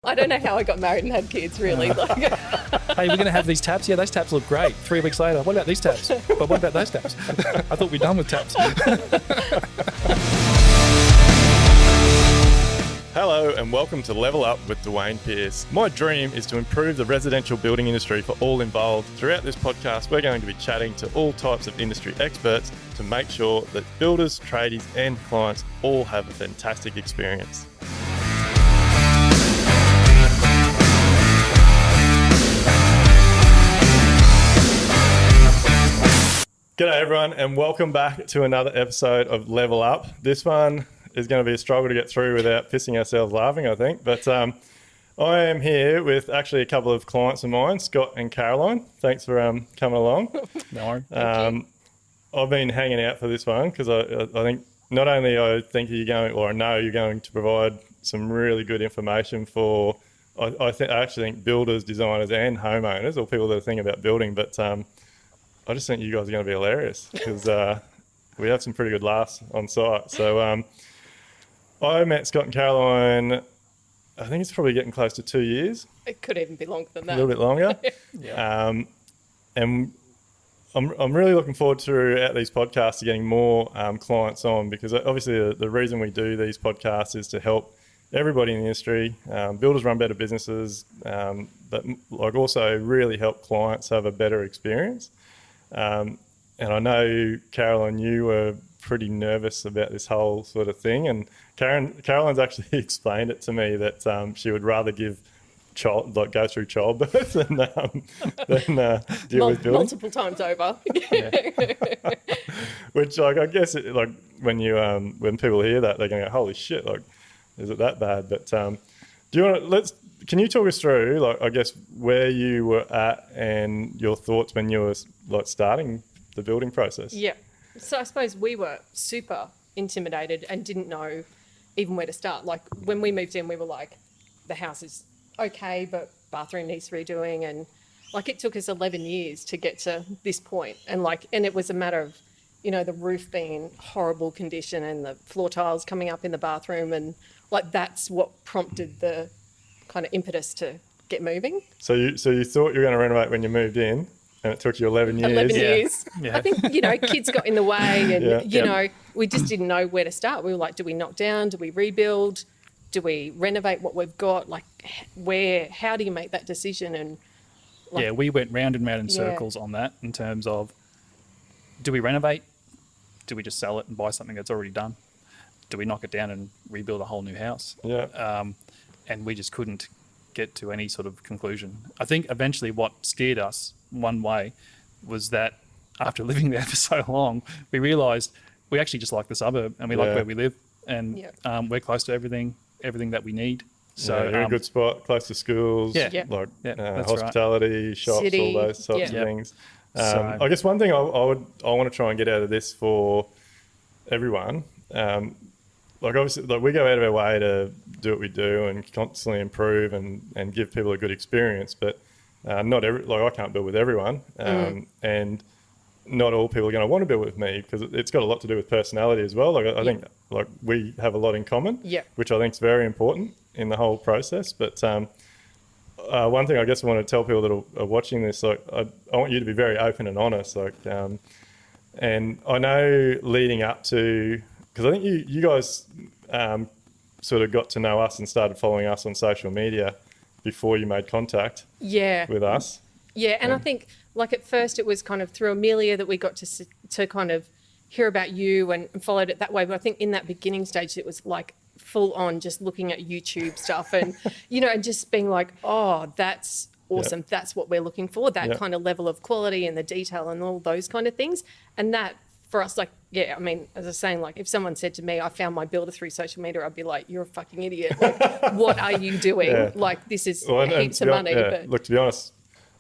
I don't know how I got married and had kids, really. Hey, we're going to have these taps. Yeah, those taps look great. 3 weeks later, what about these taps? But what about those taps? I thought we'd done with taps. Hello and welcome to Level Up with Duayne Pearce. My dream is to improve the residential building industry for all involved. Throughout this podcast, we're going to be chatting to all types of industry experts to make sure that builders, tradies and clients all have a fantastic experience. G'day everyone and welcome back to another episode of Level Up. This one is going to be a struggle to get through without pissing ourselves laughing, I think. But I am here with actually a couple of clients of mine, Scott and Caroline. Thanks for coming along. No worries. I've been hanging out for this one because I think not only I know you're going to provide some really good information for, I actually think builders, designers and homeowners or people that are thinking about building, but I just think you guys are going to be hilarious because we have some pretty good laughs on site. So I met Scott and Caroline, I think it's probably getting close to 2 years. It could even be longer than that. A little bit longer. Yeah. And I'm really looking forward to at these podcasts to getting more clients on, because obviously the reason we do these podcasts is to help everybody in the industry. Builders run better businesses, but like also really help clients have a better experience. And I know, Caroline, you were pretty nervous about this whole sort of thing, and Caroline's actually explained it to me that she would rather go through childbirth than deal with building multiple times over. Which, like, I guess, when people hear that, they're going to go, "Holy shit! Like, is it that bad?" But can you talk us through, like, I guess, where you were at and your thoughts when you were like starting the building process? Yeah. So I suppose we were super intimidated and didn't know even where to start. Like when we moved in, we were like, the house is okay, but bathroom needs redoing. And like it took us 11 years to get to this point. And it was a matter of, the roof being in horrible condition and the floor tiles coming up in the bathroom. And like, that's what prompted the kind of impetus to get moving. So you thought you were going to renovate when you moved in, and it took you 11 years. 11 years. Yeah. I think, kids got in the way and, we just didn't know where to start. We were like, do we knock down? Do we rebuild? Do we renovate what we've got? Like how do you make that decision? And we went round and round in circles on that in terms of, do we renovate? Do we just sell it and buy something that's already done? Do we knock it down and rebuild a whole new house? Yeah. And we just couldn't get to any sort of conclusion. I think eventually what steered us one way was that after living there for so long, we realised we actually just like the suburb and we like where we live, and we're close to everything that we need. So you're in a good spot, close to schools, hospitality, right. shops, City, all those sorts of things. So, I guess one thing I want to try and get out of this for everyone, obviously, we go out of our way to do what we do and constantly improve and give people a good experience, but I can't build with everyone, and not all people are going to want to build with me, because it's got a lot to do with personality as well. I think we have a lot in common, which I think is very important in the whole process. But one thing I guess I want to tell people that are watching this, I want you to be very open and honest. And I know leading up to, because I think you guys sort of got to know us and started following us on social media before you made contact with us. Yeah, and I think at first it was kind of through Amelia that we got to kind of hear about you and followed it that way. But I think in that beginning stage it was like full on just looking at YouTube stuff and, and just being like, oh, that's awesome. Yep. That's what we're looking for, that kind of level of quality and the detail and all those kind of things. And that for us, as I was saying, if someone said to me, I found my builder through social media, I'd be like, you're a fucking idiot. What are you doing? This is heaps of money. But look, to be honest,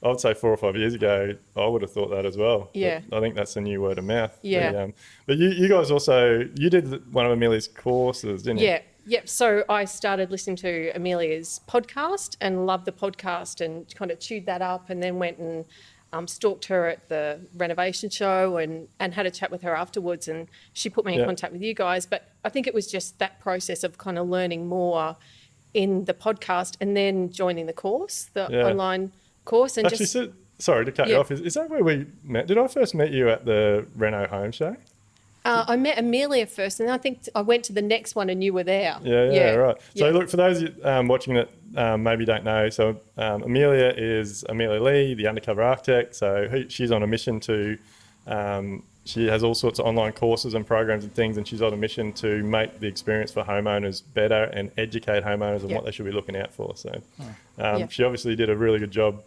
I would say 4 or 5 years ago, I would have thought that as well. Yeah. But I think that's the new word of mouth. Yeah. But you guys also, you did one of Amelia's courses, didn't you? Yeah. Yep. So I started listening to Amelia's podcast and loved the podcast and kind of chewed that up, and then went and stalked her at the renovation show and had a chat with her afterwards, and she put me in contact with you guys. But I think it was just that process of kind of learning more in the podcast and then joining the course, the Yeah. online course. And Actually, just sorry to cut you Yeah. off. Is that where we met? Did I first meet you at the Reno Home Show? I met Amelia first, and I think I went to the next one and you were there. Yeah, right. So Yeah. look, for those of you, watching that maybe don't know, so Amelia is Amelia Lee, the undercover architect. So she's on a mission to, she has all sorts of online courses and programs and things, and she's on a mission to make the experience for homeowners better and educate homeowners on Yeah. what they should be looking out for. So Yeah. she obviously did a really good job.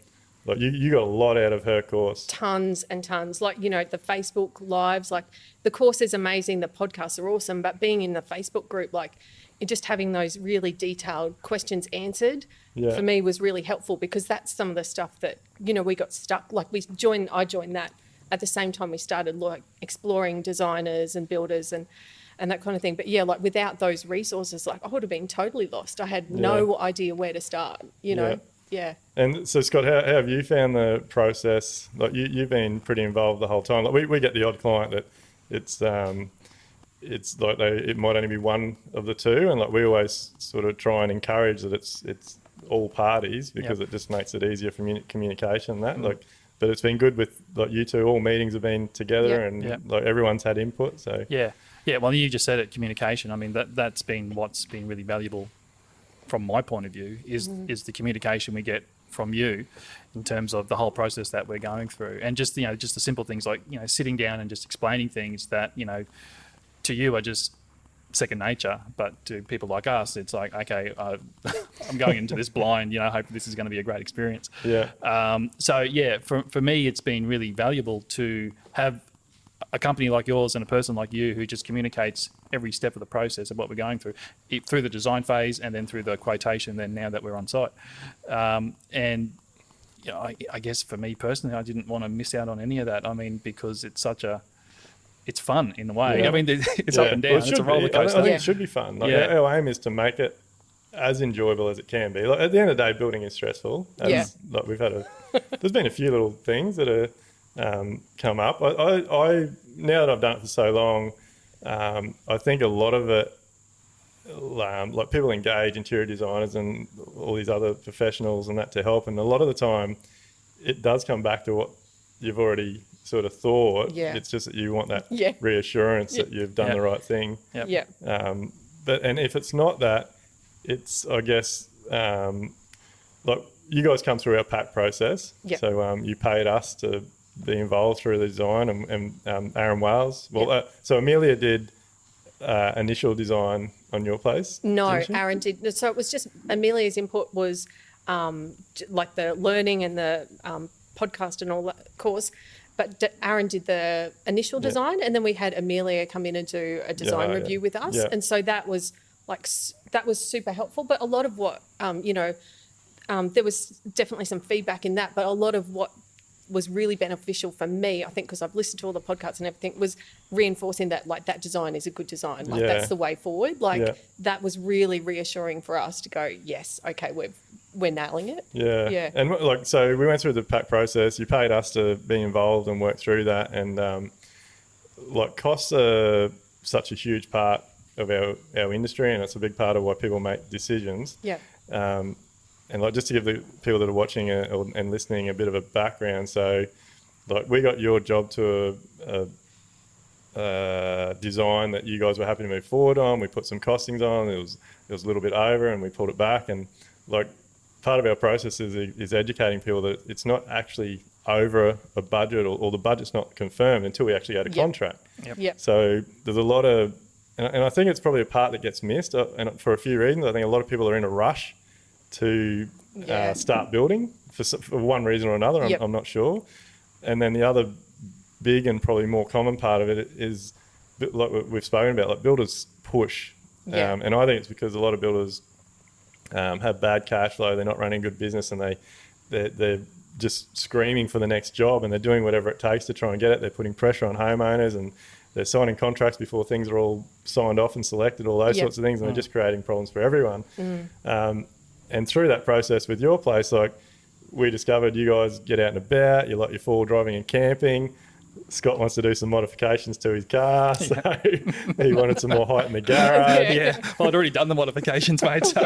Like you got a lot out of her course. Tons and tons. Like, the Facebook lives, like the course is amazing. The podcasts are awesome, but being in the Facebook group, like just having those really detailed questions answered Yeah. for me was really helpful, because that's some of the stuff that, we got stuck. Like I joined that at the same time we started like exploring designers and builders and that kind of thing. But yeah, like without those resources, like I would have been totally lost. I had no idea where to start, Yeah. And so, Scott, how have you found the process? Like you've been pretty involved the whole time. Like we get the odd client that it's like it might only be one of the two, and like we always sort of try and encourage that it's all parties, because it just makes it easier for communication. But it's been good with like you two. All meetings have been together, and like everyone's had input. So Yeah. Well, you just said it, communication. I mean, that's been what's been really valuable from my point of view is the communication we get from you in terms of the whole process that we're going through, and just just the simple things like sitting down and just explaining things that to you are just second nature, but to people like us it's like, okay, I'm going into this blind, hoping this is going to be a great experience. For me it's been really valuable to have a company like yours and a person like you who just communicates every step of the process of what we're going through the design phase and then through the quotation, then now that we're on site. I guess for me personally, I didn't want to miss out on any of that. I mean, because it's fun in a way. I mean, it's up and down. Well, it's a roller coaster. I think it should be fun. Like our aim is to make it as enjoyable as it can be. Like at the end of the day, building is stressful. Like there's been a few little things that are come up. I now that I've done it for so long, I think a lot of it, like people engage interior designers and all these other professionals and that to help, and a lot of the time it does come back to what you've already sort of thought. It's just that you want that reassurance that you've done the right thing. But if it's not that, it's I guess like you guys come through our PAC process. So you paid us to be involved through the design, and Aaron Wales. Well, so Amelia did initial design on your place? No, Aaron did. So it was just Amelia's input was like the learning and the podcast and all that course. But Aaron did the initial design, and then we had Amelia come in and do a design review with us. And so that was super helpful. But a lot of what, there was definitely some feedback in that, but a lot of what was really beneficial for me, I think, because I've listened to all the podcasts and everything, was reinforcing that that design is a good design. That's the way forward. That was really reassuring for us to go, yes, okay, we're nailing it. And so we went through the PAC process. You paid us to be involved and work through that, and costs are such a huge part of our industry, and it's a big part of why people make decisions. And just to give the people that are watching and listening a bit of a background, so we got your job to a design that you guys were happy to move forward on. We put some costings on. It was a little bit over, and we pulled it back. And part of our process is educating people that it's not actually over a budget, or the budget's not confirmed until we actually get a contract. So there's a lot of, and I think it's probably a part that gets missed, and for a few reasons. I think a lot of people are in a rush to start building for one reason or another. I'm not sure. And then the other big and probably more common part of it is, like we've spoken about, builders push. And I think it's because a lot of builders have bad cash flow. They're not running good business, and they're just screaming for the next job, and they're doing whatever it takes to try and get it. They're putting pressure on homeowners, and they're signing contracts before things are all signed off and selected, all those sorts of things, and they're just creating problems for everyone. And through that process with your place, we discovered you guys get out and about, you like your four-wheel driving and camping. Scott wants to do some modifications to his car, so he wanted some more height in the garage. Yeah, well, I'd already done the modifications, mate, so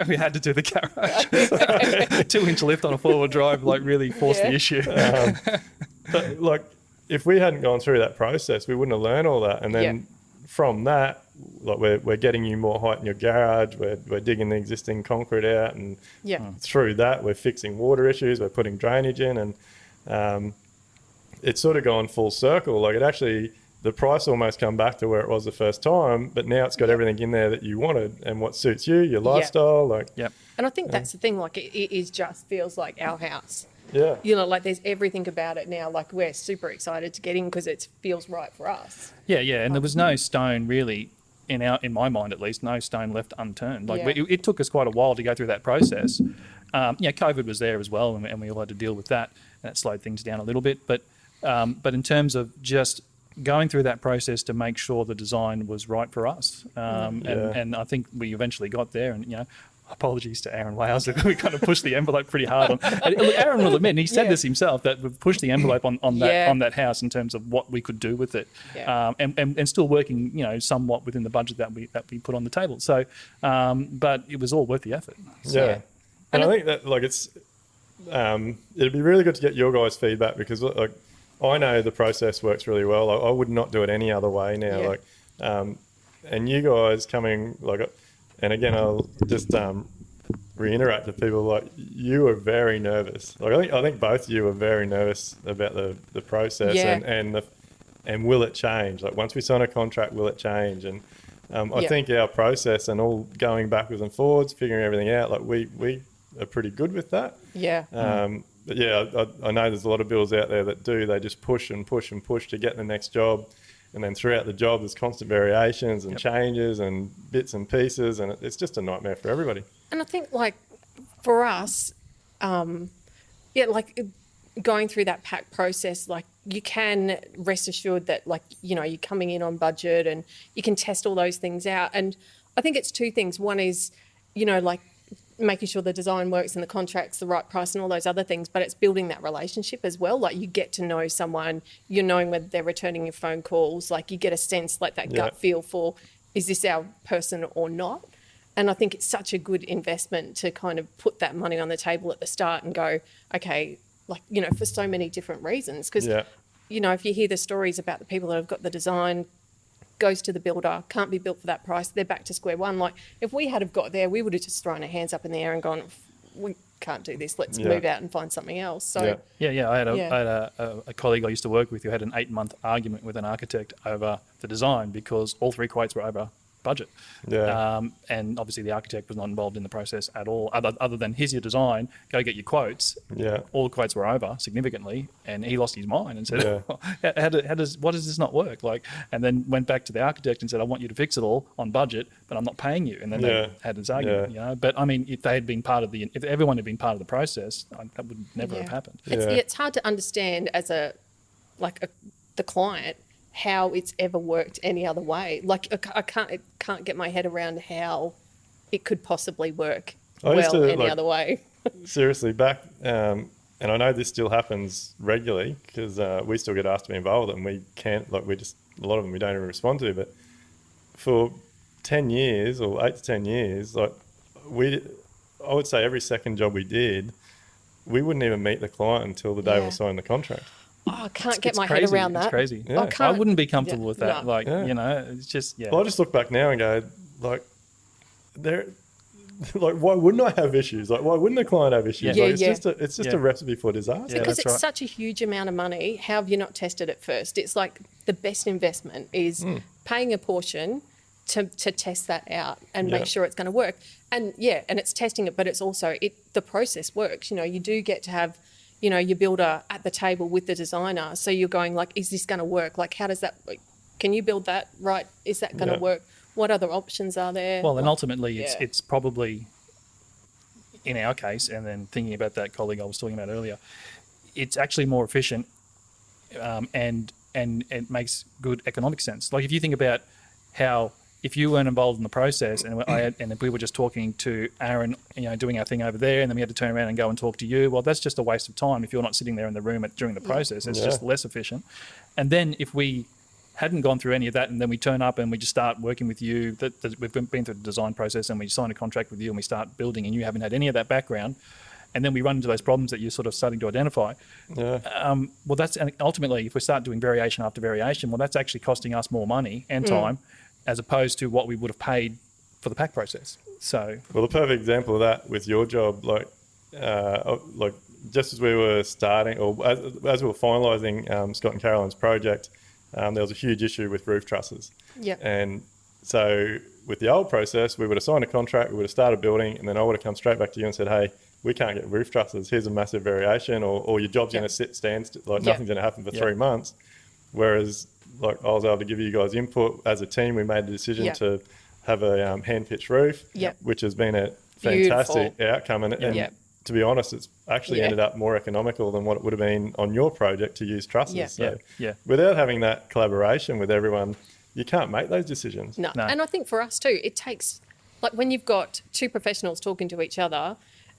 we had to do the garage. 2-inch lift on a 4-wheel drive, like, really forced the issue. But, like, if we hadn't gone through that process, we wouldn't have learned all that. And then from that, like, we're getting you more height in your garage, we're digging the existing concrete out, and through that, we're fixing water issues, we're putting drainage in, and it's sort of gone full circle. Like, it actually, the price almost come back to where it was the first time, but now it's got everything in there that you wanted and what suits you, your lifestyle. Like, and I think that's the thing. Like, it is just feels like our house. Yeah. You know, like, there's everything about it now. Like, we're super excited to get in because it feels right for us. Yeah, and there was no stone really, in my mind at least, no stone left unturned. Like, it took us quite a while to go through that process. COVID was there as well, and we all had to deal with that, and that slowed things down a little bit. But in terms of just going through that process to make sure the design was right for us, and I think we eventually got there. And, you know, apologies to Aaron Wales, we kind of pushed the envelope pretty hard on. And look, Aaron will admit, and he said this himself, that we've pushed the envelope on that house in terms of what we could do with it, and still working, you know, somewhat within the budget that we put on the table. So, but it was all worth the effort. So. And I think that, like, it's it'd be really good to get your guys' feedback, because, like, I know the process works really well. I would not do it any other way now. Like, and you guys coming, like, and again, I'll just reiterate to people, like, you were very nervous. Like, I think both of you were very nervous about the process, and will it change? Like, once we sign a contract, will it change? And I think our process and all going backwards and forwards, figuring everything out, like, we are pretty good with that. But I know there's a lot of builders out there that do. They just push and push and push to get the next job. And then throughout the job, there's constant variations and changes and bits and pieces. And it's just a nightmare for everybody. And I think, like, for us, like, going through that PAC process, like, you can rest assured that, like, you know, you're coming in on budget and you can test all those things out. And I think it's two things. One is, you know, like, making sure the design works and the contract's the right price and all those other things, but it's building that relationship as well. Like, you get to know someone, you're knowing whether they're returning your phone calls, like, you get a sense, like, that gut feel for, is this our person or not? And I think it's such a good investment to kind of put that money on the table at the start and go, okay, like, you know, for so many different reasons. Because, you know, if you hear the stories about the people that have got the design, goes to the builder, can't be built for that price, they're back to square one. Like, if we had have got there, we would have just thrown our hands up in the air and gone, we can't do this, let's move out and find something else. So I had a colleague I used to work with who had an 8-month argument with an architect over the design because all 3 quotes were over budget. And obviously the architect was not involved in the process at all, other than, here's your design, go get your quotes. All the quotes were over significantly, and he lost his mind and said, what does this not work? Like, and then went back to the architect and said, I want you to fix it all on budget, but I'm not paying you. And then they had this argument, you know. But I mean, if they had been if everyone had been part of the process, that would never have happened. It's hard to understand as the client how it's ever worked any other way. Like, I can't get my head around how it could possibly work any other way. Seriously, back, and I know this still happens regularly because we still get asked to be involved, and we can't, like, a lot of them we don't even respond to, but for 10 years or 8 to 10 years, like, I would say every second job we did, we wouldn't even meet the client until the day we signed the contract. Oh, I can't get my head around that. It's crazy. I wouldn't be comfortable with that. You know, it's just, Well, I just look back now and go, like, why wouldn't I have issues? Like, why wouldn't the client have issues? It's just a recipe for disaster. Because it's such a huge amount of money. How have you not tested it first? It's like the best investment is paying a portion to test that out and make sure it's going to work. And and it's testing it, but it's also the process works. You know, you do get to have, you know, your builder at the table with the designer. So you're going, like, is this going to work? Like, how does that, can you build that right? Is that going to work? What other options are there? Well, and ultimately it's probably, in our case, and then thinking about that colleague I was talking about earlier, it's actually more efficient and it makes good economic sense. Like, if you think about how if you weren't involved in the process and if we were just talking to Aaron, doing our thing over there, and then we had to turn around and go and talk to you, well, that's just a waste of time if you're not sitting there in the room during the process. It's just less efficient. And then if we hadn't gone through any of that and then we turn up and we just start working with you, that we've been through the design process and we sign a contract with you and we start building and you haven't had any of that background, and then we run into those problems that you're sort of starting to identify. Well, that's, and ultimately, if we start doing variation after variation, well, that's actually costing us more money and time as opposed to what we would have paid for the PAC process. So, well, the perfect example of that with your job, like just as we were starting, or as we were finalising Scott and Caroline's project, there was a huge issue with roof trusses. Yeah. And so with the old process, we would have signed a contract, we would have started building, and then I would have come straight back to you and said, hey, we can't get roof trusses. Here's a massive variation, or your job's going to stand, nothing's going to happen for 3 months. Whereas, like, I was able to give you guys input as a team. We made the decision to have a hand-pitched roof, which has been a fantastic outcome. And to be honest, it's actually ended up more economical than what it would have been on your project to use trusses. So without having that collaboration with everyone, you can't make those decisions. No. And I think for us too, it takes, like when you've got two professionals talking to each other,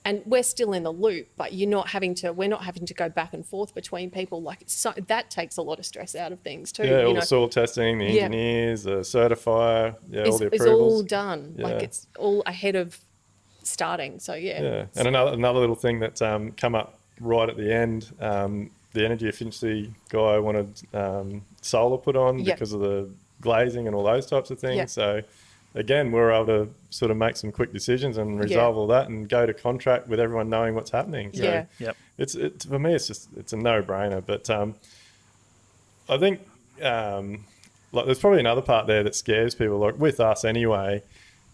and we're still in the loop, but we're not having to go back and forth between people. Like, so that takes a lot of stress out of things too. Yeah, all the soil testing, the engineers, the certifier, all the approvals. It's all done. Like, it's all ahead of starting. So and another little thing that's come up right at the end, the energy efficiency guy wanted solar put on because of the glazing and all those types of things. So again, we're able to sort of make some quick decisions and resolve all that and go to contract with everyone knowing what's happening. So it's for me, it's a no-brainer. But I think like there's probably another part there that scares people. Like with us anyway,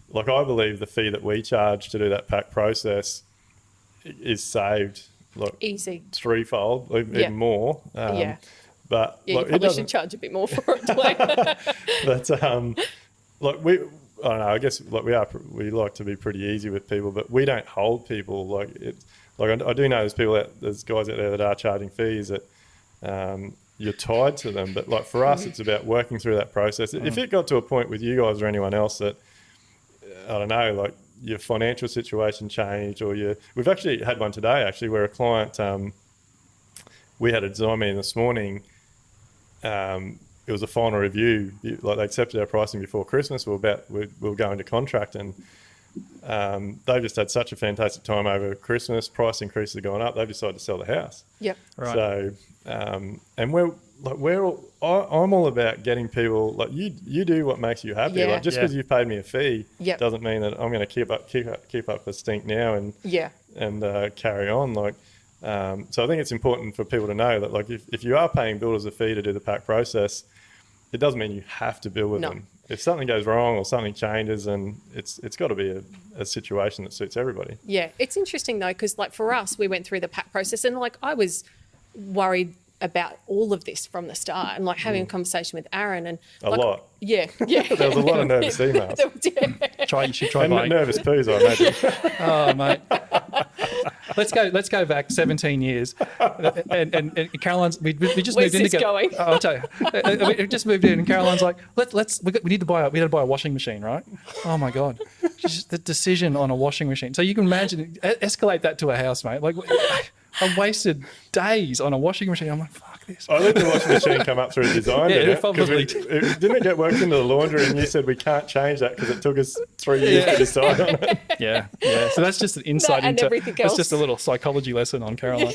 like I believe the fee that we charge to do that PAC process is saved like easy threefold, even more. But you probably should charge a bit more for it. But like I don't know. I guess like we like to be pretty easy with people, but we don't hold people like it. Like I do know there's guys out there that are charging fees that you're tied to them. But like for us, it's about working through that process. If it got to a point with you guys or anyone else that I don't know, like your financial situation changed, or we've actually had one today actually where a client we had a design meeting this morning. It was a final review. Like they accepted our pricing before Christmas. We were going to contract, and they've just had such a fantastic time over Christmas. Price increases are going up. They've decided to sell the house. Yep. Right. So, and I'm all about getting people like you do what makes you happy. Like just because you've paid me a fee doesn't mean that I'm going to keep up a stink now and carry on. Like. So I think it's important for people to know that, like, if you are paying builders a fee to do the PAC process, it doesn't mean you have to build with them. If something goes wrong or something changes, and it's got to be a situation that suits everybody. Yeah, it's interesting though, because like for us, we went through the PAC process, and like I was worried about all of this from the start, and like having a conversation with Aaron and a lot. Yeah. There was a lot of nervous emails. You should try and nervous poos, I imagine. Oh, mate. Let's go back 17 years, and Caroline's we just moved in together. Going? I'll tell you, we just moved in, and Caroline's like, we need to buy a washing machine, right? Oh my god, just the decision on a washing machine. So you can imagine, escalate that to a house, mate. Like I wasted days on a washing machine. I'm like, fuck this. I let the washing machine come up through design. Probably. Didn't it get worked into the laundry, and you said we can't change that because it took us 3 years to decide on it? Yeah. So that's just an insight into everything else. That's just a little psychology lesson on Caroline.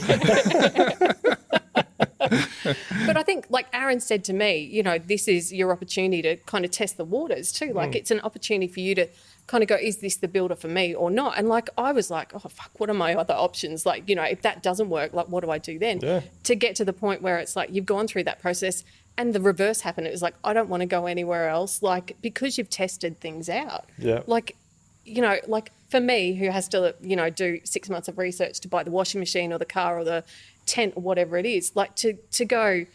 But I think, like Aaron said to me, this is your opportunity to kind of test the waters too. Like it's an opportunity for you to kind of go, is this the builder for me or not? And like I was like, oh fuck, what are my other options? Like, if that doesn't work, like what do I do then? Yeah. To get to the point where it's like you've gone through that process and the reverse happened. It was like, I don't want to go anywhere else, like because you've tested things out. Yeah. Like, like for me, who has to, do 6 months of research to buy the washing machine or the car or the tent or whatever it is, like to go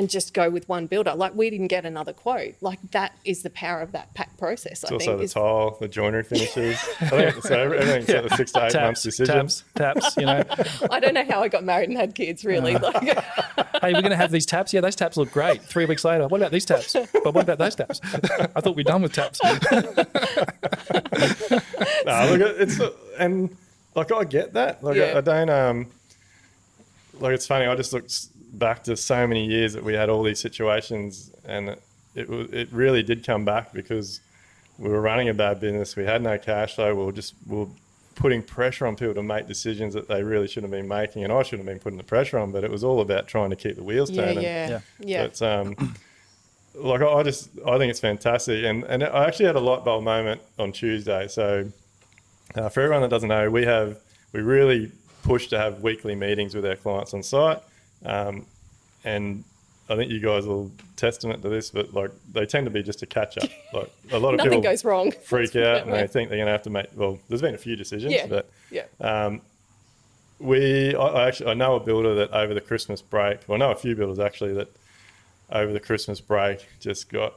and just go with one builder. Like, we didn't get another quote. Like, that is the power of that PAC process. It's also the tile, the joinery finishes. I think so. Everything's sort of 6 to 8 months decision. Taps. I don't know how I got married and had kids, really. Like, Hey, we're going to have these taps. Yeah, those taps look great. 3 weeks later, what about these taps? But what about those taps? I thought we'd done with taps. No, look, and like, I get that. Like, I don't, like, it's funny. I just looked back to so many years that we had all these situations, and it really did come back because we were running a bad business. We had no cash flow. We were putting pressure on people to make decisions that they really shouldn't have been making, and I shouldn't have been putting the pressure on. But it was all about trying to keep the wheels turning. Yeah. But like, I think it's fantastic, and I actually had a light bulb moment on Tuesday. So for everyone that doesn't know, we really push to have weekly meetings with our clients on site, and I think you guys will testament to this, but like, they tend to be just a catch up. Like, a lot of nothing people goes wrong. freak out and they think they're going to have to make. Well, there's been a few decisions, but I know a builder that over the Christmas break. Well, I know a few builders actually that over the Christmas break just got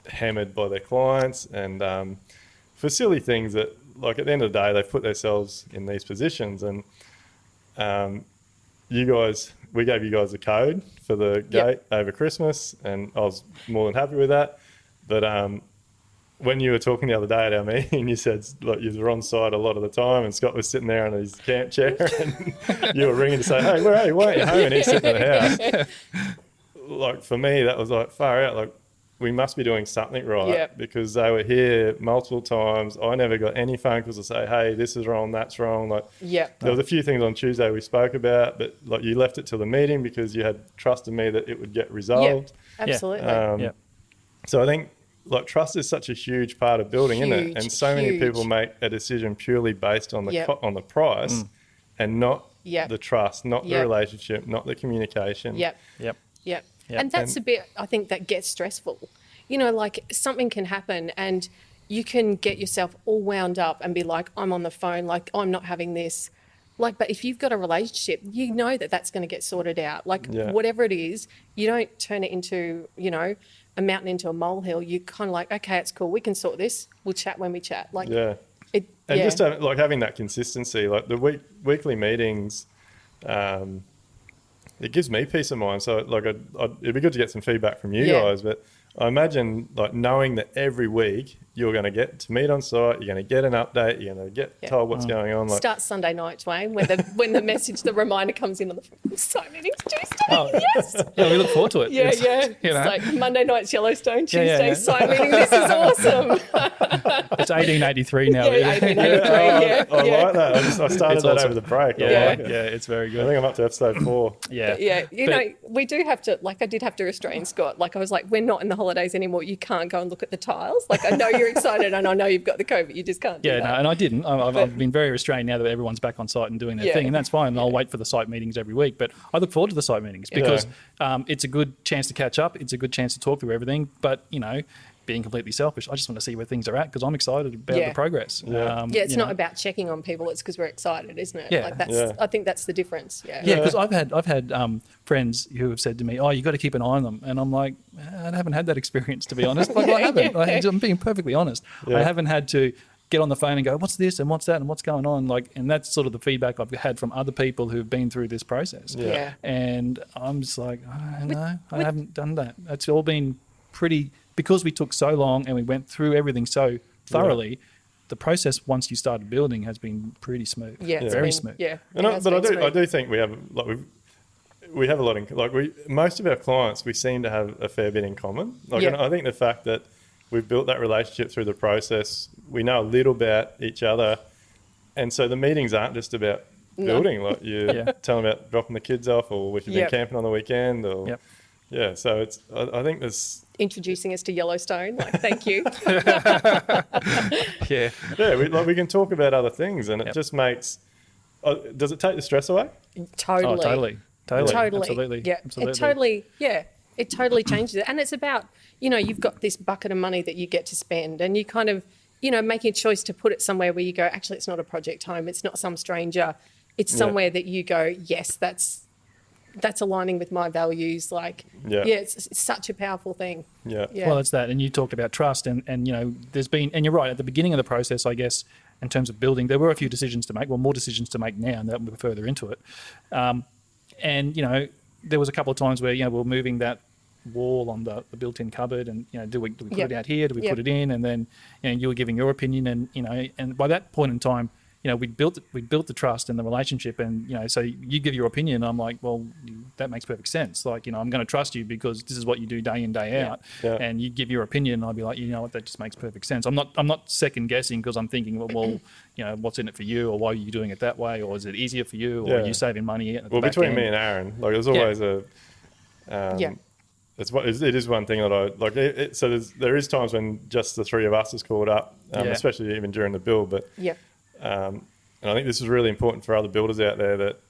hammered by their clients, and for silly things that, like, at the end of the day, they've put themselves in these positions, and we gave you guys the code for the gate over Christmas, and I was more than happy with that. But when you were talking the other day at our meeting, you said, like, you were on site a lot of the time, and Scott was sitting there on his camp chair, and you were ringing to say, "Hey, where are you? Why aren't you home?" And he's sitting in the house. Like, for me, that was like far out. Like, we must be doing something right, because they were here multiple times. I never got any phone calls to say, "Hey, this is wrong, that's wrong." Like, there was a few things on Tuesday we spoke about, but like, you left it till the meeting because you had trusted me that it would get resolved. Absolutely. So I think, like, trust is such a huge part of building, isn't it? And so many people make a decision purely based on the price, and not the trust, not the relationship, not the communication. Yep. And that's a bit, I think, that gets stressful. Like, something can happen and you can get yourself all wound up and be like, I'm on the phone, like, I'm not having this. Like, but if you've got a relationship, you know that that's going to get sorted out. Like, whatever it is, you don't turn it into, a mountain into a molehill. You kind of like, okay, it's cool. We can sort this. We'll chat when we chat. Like, just having that consistency, like the weekly meetings, it gives me peace of mind. So, like, it'd be good to get some feedback from you guys, but I imagine, like, knowing that every week you're going to get to meet on site, you're going to get an update, you're going to get told what's going on. Like, starts Sunday night, Duayne, when the reminder comes in on the site meetings Tuesday. Yes. Yeah, we look forward to it. It's like Monday night's Yellowstone, Tuesday site meeting. This is awesome. It's 1883 now. 1883. I like that. I started that over the break. It's very good. I think I'm up to episode 4. We do have to, like, I did have to restrain Scott. Like, I was like, we're not in the holidays anymore. You can't go and look at the tiles. Like, I know you're excited and I know you've got the COVID. You just can't do that. No, and I didn't. I've been very restrained now that everyone's back on site and doing their thing, and that's fine. I'll wait for the site meetings every week, but I look forward to the site meetings because it's a good chance to catch up. It's a good chance to talk through everything, but, being completely selfish, I just want to see where things are at because I'm excited about the progress. It's not about checking on people. It's because we're excited, isn't it? I think that's the difference. Because I've had friends who have said to me, "Oh, you got to keep an eye on them," and I'm like, I haven't had that experience, to be honest. Like, I haven't. I'm being perfectly honest. I haven't had to get on the phone and go, "What's this and what's that and what's going on?" Like, and that's sort of the feedback I've had from other people who've been through this process. And I'm just like, I haven't done that. It's all been pretty. Because we took so long and we went through everything so thoroughly, the process once you started building has been pretty smooth. Very smooth. I do think we have a lot in, like, most of our clients, we seem to have a fair bit in common. Like, and I think the fact that we've built that relationship through the process, we know a little about each other, and so the meetings aren't just about building. Like, you tell them about dropping the kids off, or if you've been camping on the weekend, or so it's. I think there's introducing us to Yellowstone. Like, thank you. We can talk about other things, and it just makes. Does it take the stress away? Totally. Totally. Absolutely. Yeah. Absolutely. It totally changes it. And it's about, you've got this bucket of money that you get to spend, and you kind of, making a choice to put it somewhere where you go, actually, it's not a project home. It's not some stranger. It's somewhere that you go, yes, that's that's aligning with my values. Like, Yeah. it's such a powerful thing. Yeah. Yeah. Well, it's that. And you talked about trust and, you know, there's been, and you're right, at the beginning of the process, I guess, in terms of building, there were a few decisions to make, well, more decisions to make now, and that we're further into it. And, you know, there was a couple of times where, you know, we're moving that wall on the built-in cupboard and, you know, do we put it out here? Do we put it in? And then, you know, you were giving your opinion and, you know, and by that point in time, you know, we built the trust and the relationship, and, you know, so you give your opinion, and I'm like, well, that makes perfect sense. Like, you know, I'm going to trust you because this is what you do day in, day out. Yeah. And you give your opinion, and I'll be like, you know what, that just makes perfect sense. I'm not second guessing because I'm thinking, well, you know, what's in it for you, or why are you doing it that way, or is it easier for you, or are you saving money at the Well, back between end? me and Aaron, like, there's always it is one thing that I like. So there is times when just the three of us is caught up, especially even during the build. But and I think this is really important for other builders out there that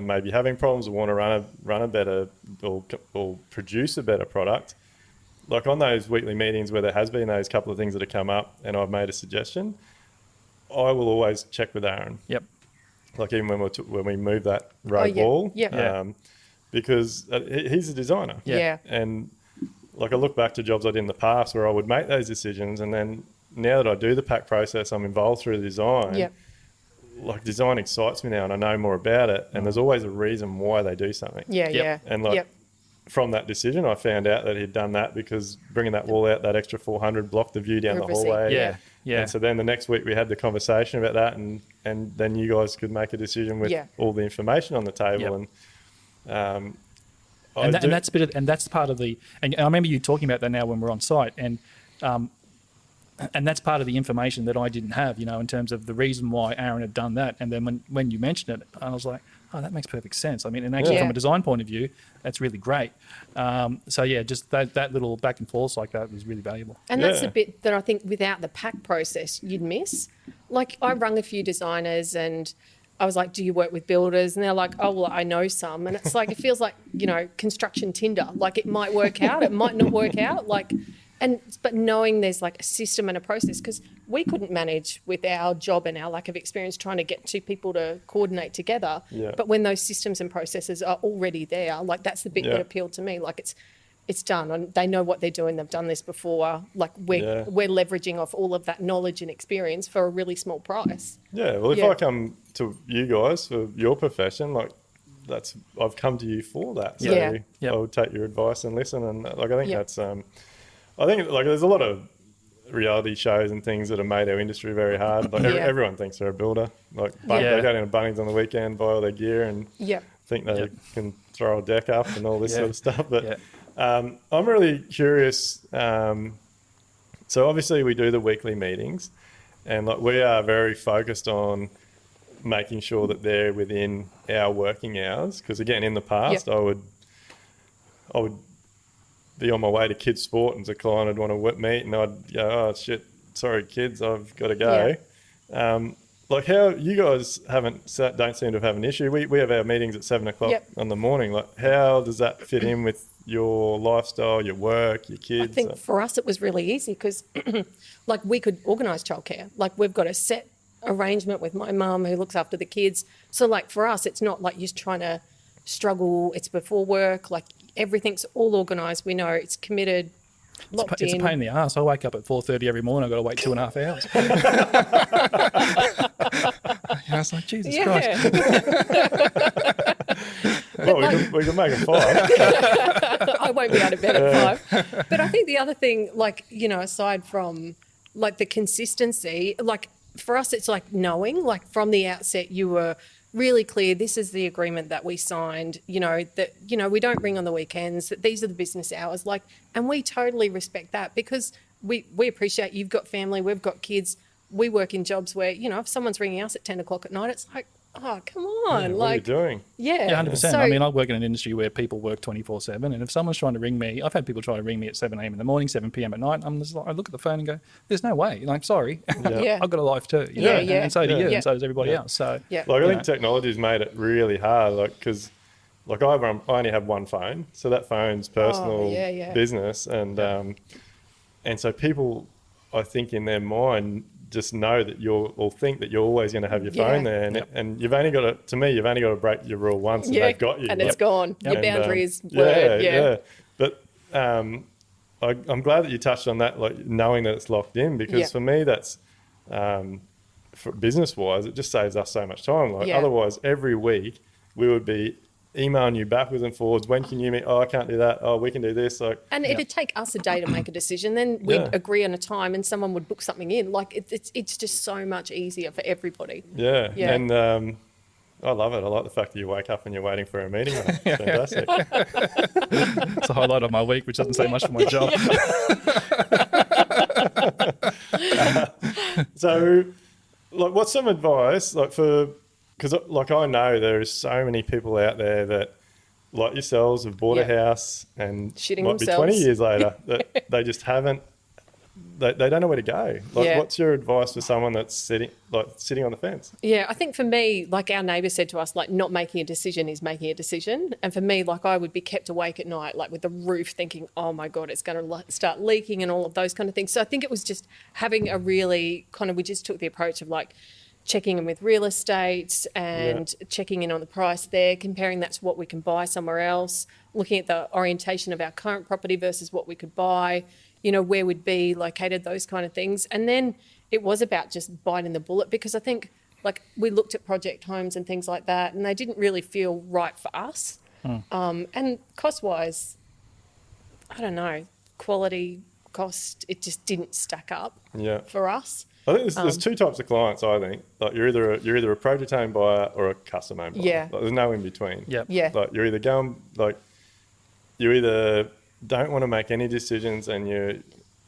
may be having problems or want to run a better or produce a better product. Like on those weekly meetings where there has been those couple of things that have come up, and I've made a suggestion, I will always check with Aaron. Yep. Like even when we move that road wall. Because he's a designer. Yeah. And like I look back to jobs I did in the past where I would make those decisions, and then now that I do the PAC process, I'm involved through the design. Yeah. Like design excites me now, and I know more about it. And there's always a reason why they do something. Yeah. And like from that decision, I found out that he'd done that because bringing that wall out, that extra 400 blocked the view down the hallway. Yeah. And so then the next week we had the conversation about that, and then you guys could make a decision with all the information on the table. And that's part of the. And I remember you talking about that now when we're on site, and that's part of the information that I didn't have, you know, in terms of the reason why Aaron had done that. And then when you mentioned it, I was like, oh, that makes perfect sense. I mean, and actually from a design point of view, that's really great. So yeah, just that little back and forth like that was really valuable. And that's the bit that I think without the PAC process you'd miss. Like I rung a few designers and I was like, do you work with builders? And they're like, oh, well, I know some. And it's like, it feels like, you know, construction Tinder. Like it might work out, it might not work out. Like, but knowing there's like a system and a process, because we couldn't manage with our job and our lack of experience trying to get two people to coordinate together. Yeah. But when those systems and processes are already there, like that's the bit that appealed to me. Like it's done, and they know what they're doing. They've done this before. Like we're leveraging off all of that knowledge and experience for a really small price. Yeah. Well, if I come to you guys for your profession, like I've come to you for that. So I'll take your advice and listen. And like I think that's I think like there's a lot of reality shows and things that have made our industry very hard. Like everyone thinks they're a builder. Like they go down to Bunnings on the weekend, buy all their gear, and think they can throw a deck up and all this sort of stuff. But I'm really curious. So obviously we do the weekly meetings, and like we are very focused on making sure that they're within our working hours. Because again, in the past, I would be on my way to kids' sport, and a client would want to meet, and I'd go, oh shit, sorry kids, I've got to go. Like how you guys don't seem to have an issue. We have our meetings at 7 o'clock in the morning. Like how does that fit in with your lifestyle, your work, your kids? I think for us it was really easy because like we could organise childcare. Like we've got a set arrangement with my mum who looks after the kids. So like for us, it's not like you're trying to struggle. It's before work. Like everything's all organised. We know it's committed, locked in. It's a pain in the ass. I wake up at 4:30 every morning. I've got to wait 2.5 hours. I was like, Jesus Christ. Well, we can make it 5. I won't be out of bed at 5. But I think the other thing, like, you know, aside from like the consistency, like for us, it's like knowing, like from the outset, you were really clear, this is the agreement that we signed, you know, that, you know, we don't ring on the weekends, that these are the business hours, like, and we totally respect that because we appreciate you've got family, we've got kids, we work in jobs where, you know, if someone's ringing us at 10 o'clock at night, it's like, oh, come on. What are you doing? Yeah, 100%. So, I mean, I work in an industry where people work 24/7, and if someone's trying to ring me, I've had people try to ring me at 7 a.m. in the morning, 7 p.m. at night. I'm just like, I look at the phone and go, there's no way. Like, sorry, I've got a life too. You know? And so do you, and so does everybody else. So, like, I think technology's made it really hard, like, because, like, I only have one phone, so that phone's personal business, and so people, I think, in their mind, just know that or think that you're always going to have your phone there, and, and you've only got to, to me, you've only got to break your rule once, and they've got you, and it's gone. Your And, boundary is blurred. Yeah. But I'm glad that you touched on that, like knowing that it's locked in, because for me, that's for business-wise, it just saves us so much time. Like otherwise, every week we would be emailing you backwards and forwards. When can you meet? Oh, I can't do that. Oh, we can do this. Like, and it'd take us a day to make a decision. Then we'd agree on a time, and someone would book something in. Like it's just so much easier for everybody. Yeah. And I love it. I like the fact that you wake up and you're waiting for a meeting. It's fantastic. It's a highlight of my week, which doesn't say much for my job. So, like, what's some advice, like, because like I know there is so many people out there that, like yourselves, have bought a house and shitting might themselves. be 20 years later that they just haven't. They don't know where to go. Like, what's your advice for someone that's sitting on the fence? Yeah, I think for me, like our neighbour said to us, like not making a decision is making a decision. And for me, like I would be kept awake at night, like with the roof thinking, oh my God, it's going to start leaking and all of those kind of things. So I think it was just having a really we just took the approach of like checking in with real estate and checking in on the price there, comparing that to what we can buy somewhere else, looking at the orientation of our current property versus what we could buy, you know, where we'd be located, those kind of things. And then it was about just biting the bullet, because I think like we looked at project homes and things like that and they didn't really feel right for us. And cost-wise, I don't know, quality, cost, it just didn't stack up for us. I think there's two types of clients. I think like you're either a project home buyer or a custom home buyer. Yeah. Like, there's no in between. Yeah. Like you're either going you either don't want to make any decisions, and you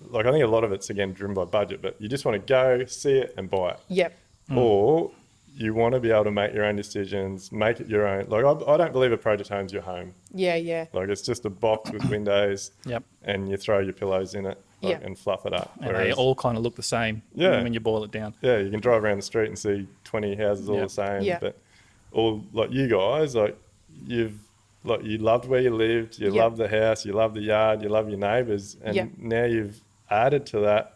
like, I think a lot of it's again driven by budget, but you just want to go see it and buy it. Yep. Or you want to be able to make your own decisions, make it your own. Like I don't believe a project home's your home. Yeah. Like it's just a box with windows. And you throw your pillows in it and fluff it up. And they all kind of look the same when you boil it down. Yeah, you can drive around the street and see 20 houses all the same. Yeah. But all like you guys, you loved where you lived, you loved the house, you loved the yard, you love your neighbours, and now you've added to that,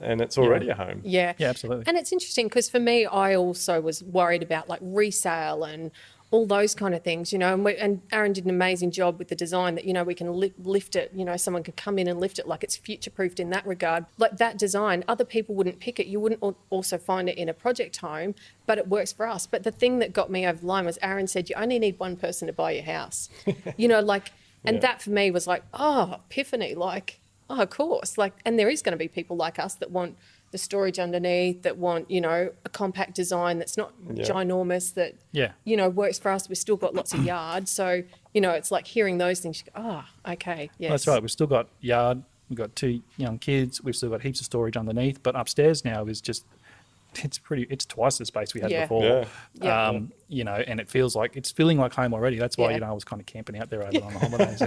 and it's already a home. Yeah, absolutely. And it's interesting because for me, I also was worried about like resale and all those kind of things, you know, and Aaron did an amazing job with the design that, you know, we can lift it, you know, someone could come in and lift it, like it's future-proofed in that regard. Like that design, other people wouldn't pick it. You wouldn't also find it in a project home, but it works for us. But the thing that got me over the line was Aaron said, you only need one person to buy your house, you know, like, and that for me was like, oh, epiphany, like, oh, of course. Like, and there is going to be people like us that want the storage underneath, that want, you know, a compact design that's not ginormous, that, you know, works for us. We've still got lots of yard. So, you know, it's like hearing those things, you go, oh, okay, yes. That's right. We've still got yard. We've got 2 young kids. We've still got heaps of storage underneath. But upstairs now is just, it's twice the space we had before. You know, and it's feeling like home already. That's why, you know, I was kind of camping out there over on the holidays.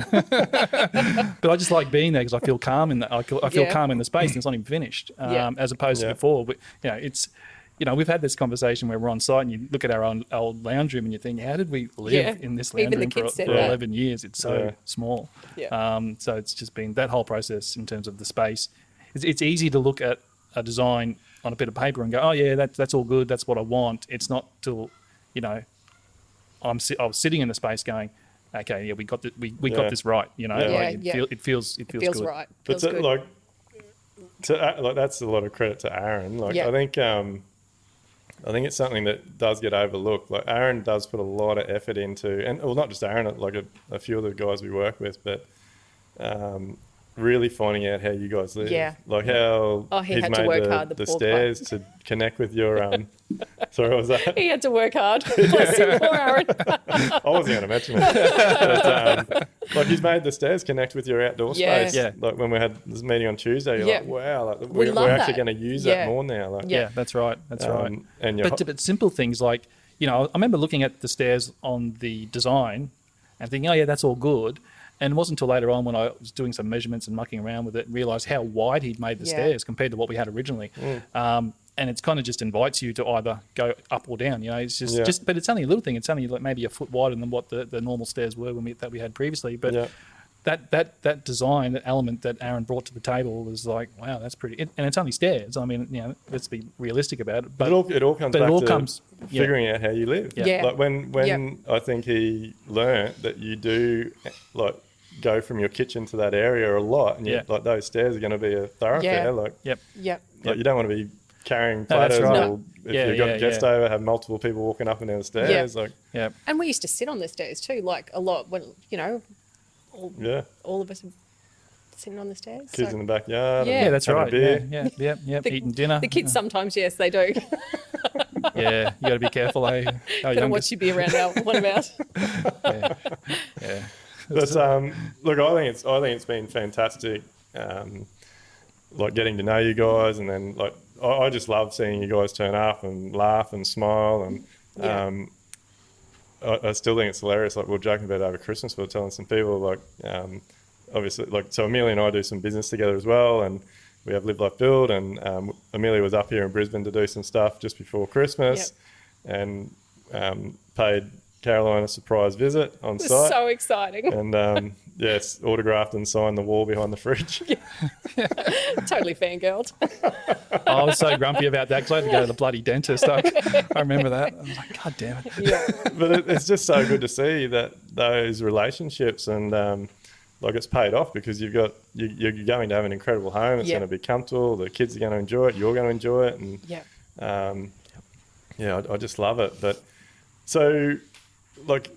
But I just like being there because I feel calm in I feel calm in the space, and it's not even finished. As opposed to before, but, you know, it's, you know, we've had this conversation where we're on site and you look at our old lounge room and you think, how did we live in this lounge room for 11 years? It's so small. So it's just been that whole process in terms of the space. It's easy to look at a design on a bit of paper and go, oh yeah, that's all good, that's what I want. It's not till, you know, I was sitting in the space going, okay, we got got this right, you know. It feels good. Right. But Feels good. like that's a lot of credit to Aaron. Like I think it's something that does get overlooked. Like Aaron does put a lot of effort into, and well, not just Aaron, like a few of the guys we work with, but really finding out how you guys live. Like how he he's had made to work hard, the stairs to connect with your sorry, what was that? He had to work hard. Bless him, poor Aaron. I wasn't going to mention it. But, like he's made the stairs connect with your outdoor space. Like when we had this meeting on Tuesday, you're like, wow, like we're actually going to use that more now. Like, that's right. That's right. And but simple things like, you know, I remember looking at the stairs on the design and thinking, oh yeah, that's all good. And it wasn't until later on when I was doing some measurements and mucking around with it and realised how wide he'd made the stairs compared to what we had originally. And it's kind of just invites you to either go up or down. You know, it's but it's only a little thing. It's only like maybe a foot wider than what the normal stairs were that we had previously. But that design, that element that Aaron brought to the table was like, wow, that's pretty. And it's only stairs. I mean, let's be realistic about it. But it all comes back to figuring out how you live. Yeah. Like when I think he learnt that you do like go from your kitchen to that area a lot, and like those stairs are going to be a thoroughfare. Like Yep. Like you don't want to be carrying No, that's platters, right. or if you've got a guest over, have multiple people walking up and down the stairs. Like And we used to sit on the stairs too, like a lot when all of us are sitting on the stairs. Kids in the backyard. Yeah, that's having right. a beer. Yeah. Eating dinner. The kids sometimes, yes, they do. Yeah, you got to be careful. Gotta watch you be around now. What about? Yeah. But look, I think it's been fantastic. Like getting to know you guys, and then like I just love seeing you guys turn up and laugh and smile, and I still think it's hilarious. Like we were joking about it over Christmas, we were telling some people like obviously like so Amelia and I do some business together as well, and we have Live Life Build, and Amelia was up here in Brisbane to do some stuff just before Christmas, and paid Caroline a surprise visit on site. So exciting. And yes, autographed and signed the wall behind the fridge. Totally fangirled. I was so grumpy about that because I had to go to the bloody dentist. I remember that. I was like, God damn it. Yeah. But it's just so good to see that those relationships and like it's paid off, because you're going to have an incredible home. It's going to be comfortable. The kids are going to enjoy it. You're going to enjoy it. And I just love it. But so like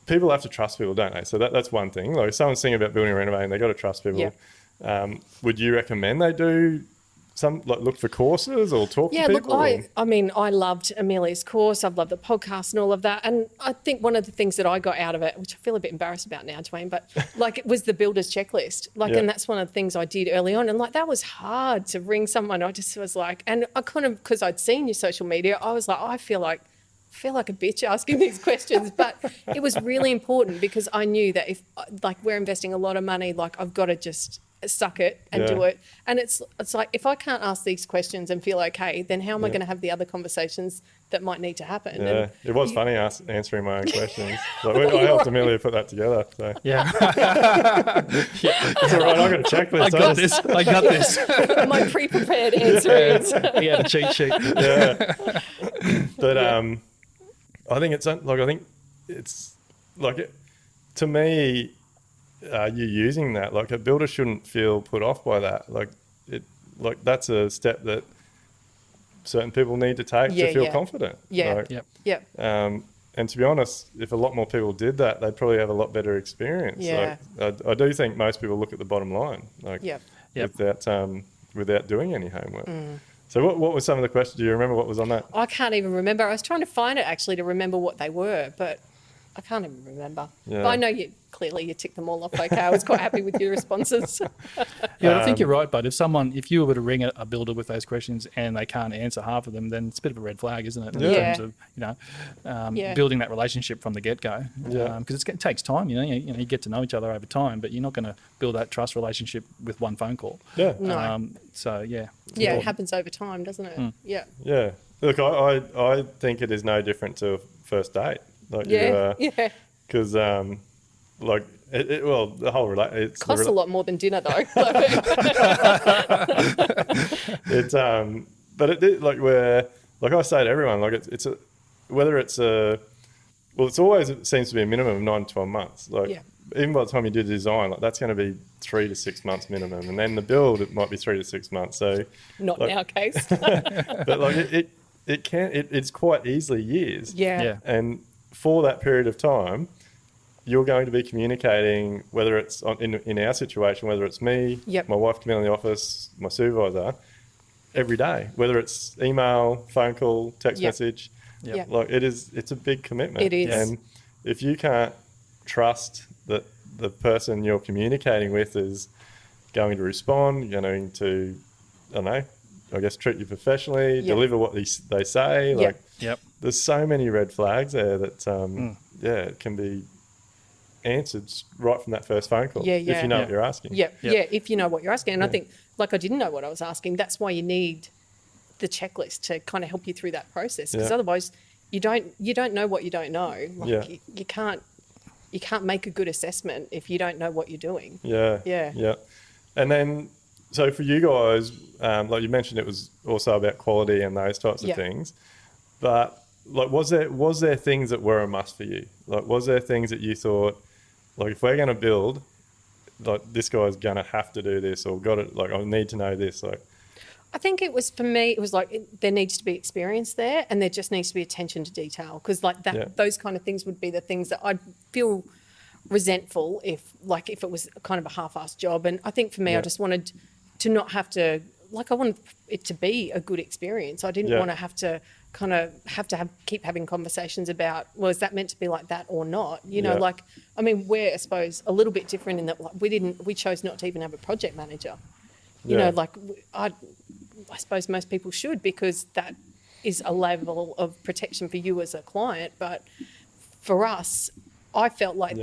people have to trust people, don't they? So that's one thing. Like if someone's thinking about building and renovating, they got to trust people. Would you recommend they do some, like look for courses or talk to people? Look, I mean, I loved Amelia's course. I've loved the podcast and all of that. And I think one of the things that I got out of it, which I feel a bit embarrassed about now, Duayne, but like it was the builder's checklist. Like, and that's one of the things I did early on. And like, that was hard to ring someone. I just was like, and I kind of, because I'd seen your social media, I was like, I feel like a bitch asking these questions, but it was really important because I knew that if like we're investing a lot of money, like I've got to just suck it and do it. And it's like, if I can't ask these questions and feel okay, then how am I going to have the other converstions that might need to happen? Yeah, and it was funny answering my own questions. Like, I helped Amelia put that together. So. Yeah. It's all right, I got a checklist. I got this. my pre-prepared answer is. He had a cheat sheet. Yeah. But I think it's like to me, you using that, like a builder shouldn't feel put off by that. Like that's a step that certain people need to take to feel confident. Yeah. Like, and to be honest, if a lot more people did that, they'd probably have a lot better experience. Yeah. Like, I do think most people look at the bottom line, like without doing any homework. So what were some of the questions? Do you remember what was on that? I can't even remember. I was trying to find it actually to remember what they were, but I can't even remember. Yeah. But I know you ticked them all off okay. I was quite happy with your responses. Yeah, I think you're right, but if you were to ring a builder with those questions and they can't answer half of them, then it's a bit of a red flag, isn't it? In terms of building that relationship from the get-go. Because it takes time, you get to know each other over time, but you're not going to build that trust relationship with one phone call. Yeah. No. It happens over time, doesn't it? Yeah. Yeah. Look, I think it is no different to a first date. Like because like the whole it costs a lot more than dinner though. It's but it like where like I say to everyone, like it's a whether it's it seems to be a minimum of 9 to 12 months. Like even by the time you do the design, like that's going to be 3 to 6 months minimum, and then the build it might be 3 to 6 months. So not in our case. But like it's quite easily years. Yeah. And for that period of time, you're going to be communicating, whether it's in our situation, whether it's me, my wife coming in the office, my supervisor, every day, whether it's email, phone call, text message. Like it's a big commitment. It is. And if you can't trust that the person you're communicating with is going to respond, going to, I don't know, I guess treat you professionally, deliver what they say. Like, there's so many red flags there that, it can be answered right from that first phone call. If you know what you're asking. If you know what you're asking. And I think, like I didn't know what I was asking. That's why you need the checklist to kind of help you through that process. Because otherwise you don't know what you don't know. Like you can't you can't make a good assessment if you don't know what you're doing. Yeah. And then, so for you guys, like you mentioned, it was also about quality and those types of things. But like, was there things that were a must for you? Like, was there things that you thought, like, if we're going to build, like, this guy's going to have to do this, or got it, like, I need to know this, like. I think it was, for me, it was like there needs to be experience there, and there just needs to be attention to detail, because like that, those kind of things would be the things that I'd feel resentful if it was kind of a half-assed job. And I think for me, I just wanted to not have to, like, I wanted it to be a good experience. I didn't want to have to keep having conversations about, well, is that meant to be like that or not? You know, like, I mean, we're, I suppose, a little bit different in that, like, we chose not to even have a project manager. You know, like, I suppose most people should, because that is a level of protection for you as a client. But for us, I felt like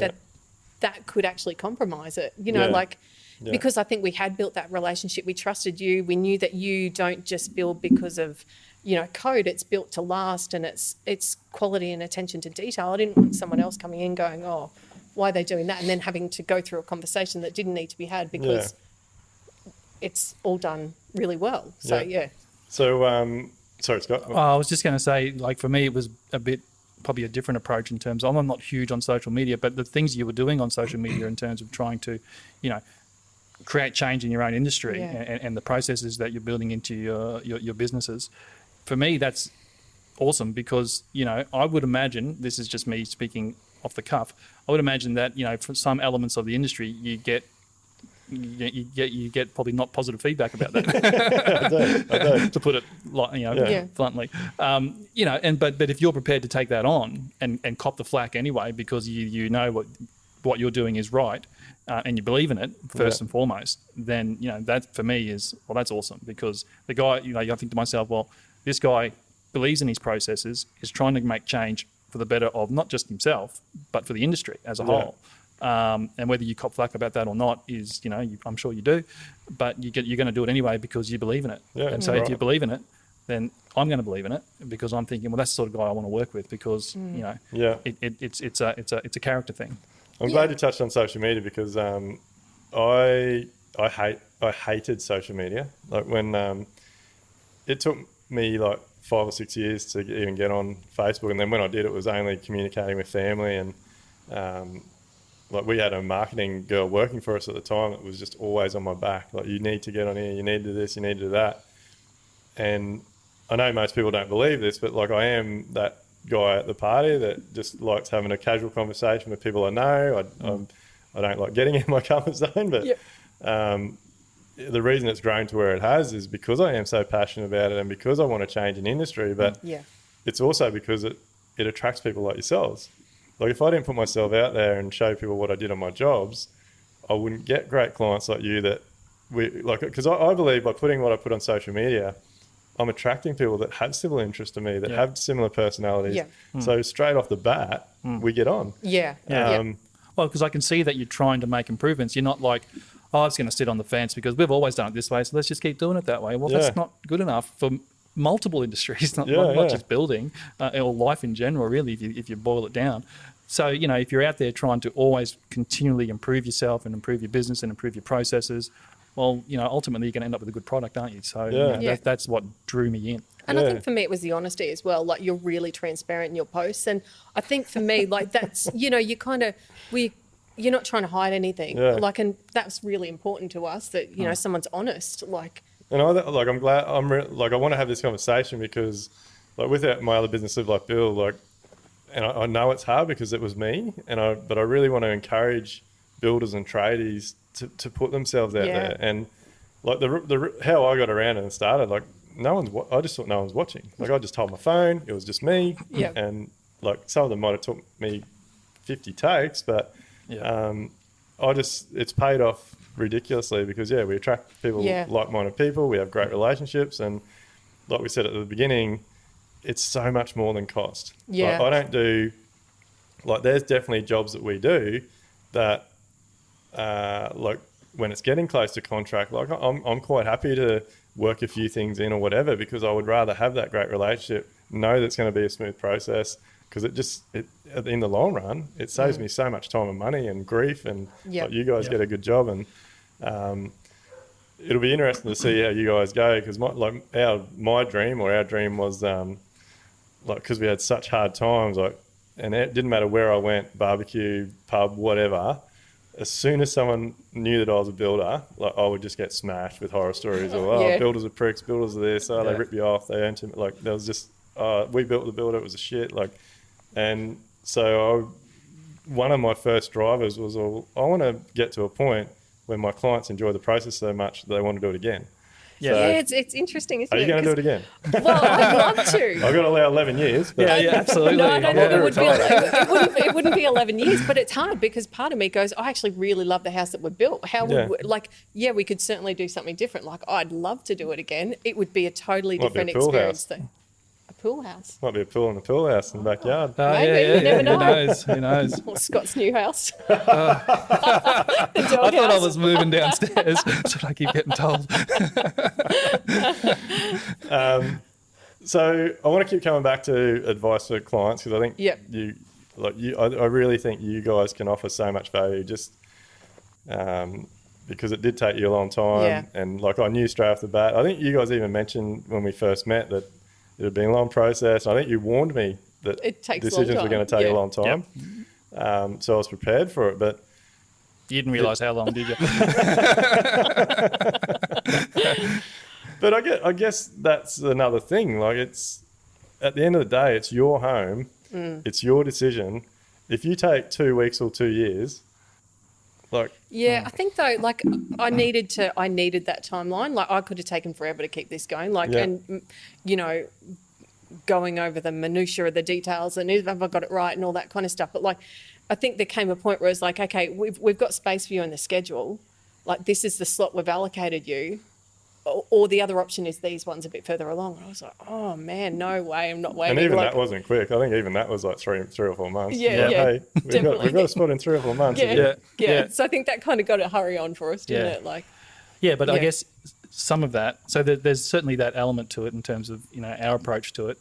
that could actually compromise it, you know, because I think we had built that relationship. We trusted you. We knew that you don't just build because of, you know, code. It's built to last, and it's quality and attention to detail. I didn't want someone else coming in going, oh, why are they doing that? And then having to go through a conversation that didn't need to be had, because it's all done really well. So, So, sorry, Scott. Oh, I was just going to say, like, for me, it was probably a different approach in terms of, I'm not huge on social media, but the things you were doing on social media in terms of trying to, you know, create change in your own industry and the processes that you're building into your businesses. For me, that's awesome, because, you know, I would imagine, this is just me speaking off the cuff, I would imagine that, you know, for some elements of the industry, you get probably not positive feedback about that. I do. To put it, bluntly. You know, but if you're prepared to take that on and cop the flack anyway, because you know what you're doing is right, and you believe in it first and foremost, then, you know, that for me is, well, that's awesome, because the guy, you know, I think to myself, well, this guy believes in his processes, is trying to make change for the better of not just himself, but for the industry as a whole. And whether you cop flack about that or not is, you know, I'm sure you do, but you're going to do it anyway because you believe in it. And so if you believe in it, then I'm going to believe in it, because I'm thinking, well, that's the sort of guy I want to work with, because you know, it's a character thing. I'm glad you touched on social media, because I hated social media. Like, when it took me like 5 or 6 years to even get on Facebook, and then when I did, it was only communicating with family, and like, we had a marketing girl working for us at the time that was just always on my back. Like, you need to get on here, you need to do this, you need to do that. And I know most people don't believe this, but like, I am that guy at the party that just likes having a casual conversation with people I know. I don't like getting in my comfort zone, but the reason it's grown to where it has is because I am so passionate about it, and because I want to change an industry. But it's also because it attracts people like yourselves. Like, if I didn't put myself out there and show people what I did on my jobs, I wouldn't get great clients like you that because I believe by putting what I put on social media, I'm attracting people that have similar interest to me, that have similar personalities. So straight off the bat, we get on. Well, because I can see that you're trying to make improvements. You're not like, oh, it's going to sit on the fence because we've always done it this way, so let's just keep doing it that way. Well, that's not good enough for multiple industries, not just building or life in general, really, if you boil it down. So, you know, if you're out there trying to always continually improve yourself and improve your business and improve your processes, well, you know, ultimately you're going to end up with a good product, aren't you? So you know, that's what drew me in. And I think for me, it was the honesty as well. Like, you're really transparent in your posts. And I think for me, like, that's, you know, you're not trying to hide anything. Like, and that's really important to us, that, you know, someone's honest. Like, and I'm glad I want to have this conversation, because like, without my other business, Live Like Bill, like, and I know it's hard because it was me, but I really want to encourage builders and tradies to put themselves out there. And like, how I got around and started, like, I just thought no one's watching. Like, I just held my phone, it was just me. And like, some of them might have took me 50 takes, but it's paid off ridiculously, because we attract people, like-minded people, we have great relationships, and like we said at the beginning, it's so much more than cost. Like, I don't do, like, there's definitely jobs that we do that like, when it's getting close to contract, like, I'm quite happy to work a few things in or whatever, because I would rather have that great relationship, know that it's going to be a smooth process, because in the long run, it saves me so much time and money and grief, and like, you guys get a good job, and it'll be interesting to see how you guys go, because my dream was because we had such hard times, and it didn't matter where I went, barbecue, pub, whatever. As soon as someone knew that I was a builder, I would just get smashed with horror stories. Or, builders are pricks, builders are this, they rip you off, they earn too much. There was just, we built the builder, it was a shit. And so one of my first drivers was, I want to get to a point where my clients enjoy the process so much that they want to do it again. Yeah, it's interesting, isn't it? Are you going to do it again? Well, I'd love to. I've got to allow 11 years. But absolutely. No, it wouldn't be 11 years, but it's hard because part of me goes, I actually really love the house that we built. How would we could certainly do something different. I'd love to do it again. It would be a totally different experience thing. A pool house. Might be a pool in the pool house in the backyard. Maybe, you never know. Who knows? Or Scott's new house. I thought I was moving downstairs. That's what I keep getting told. So I want to keep coming back to advice for clients, because I think I really think you guys can offer so much value, just because it did take you a long time, and I knew straight off the bat. I think you guys even mentioned when we first met that it had been a long process. I think you warned me that decisions were going to take a long time. Yep. So I was prepared for it, but you didn't realise how long, did you? But I guess that's another thing. It's at the end of the day, it's your home, it's your decision. If you take 2 weeks or 2 years, I think though, I needed that timeline. I could have taken forever to keep this going. And going over the minutiae of the details and have I got it right and all that kind of stuff. But I think there came a point where it's okay, we've got space for you in the schedule. This is the slot we've allocated you. Or the other option is these ones a bit further along. And I was oh man, no way, I'm not waiting. And even that wasn't quick. I think even that was 3 or 4 months. Yeah. We've got a spot in 3 or 4 months. Yeah. So I think that kind of got a hurry on for us, didn't it? I guess some of that. So there's certainly that element to it in terms of our approach to it,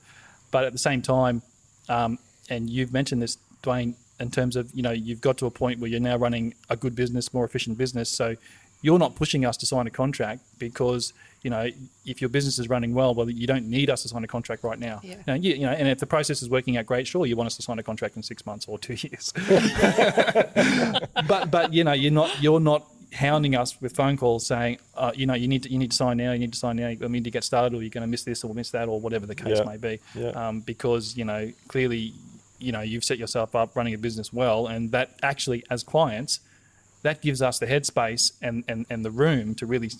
but at the same time, and you've mentioned this, Duayne, in terms of you've got to a point where you're now running a good business, more efficient business. So you're not pushing us to sign a contract because, if your business is running well, you don't need us to sign a contract right now. Yeah. And if the process is working out great, sure, you want us to sign a contract in 6 months or 2 years. but you're not hounding us with phone calls saying, you need to sign now, we need to get started, or you're going to miss this or miss that, or whatever the case may be. Because, clearly, you've set yourself up running a business well, and that actually, as clients, that gives us the headspace and the room to really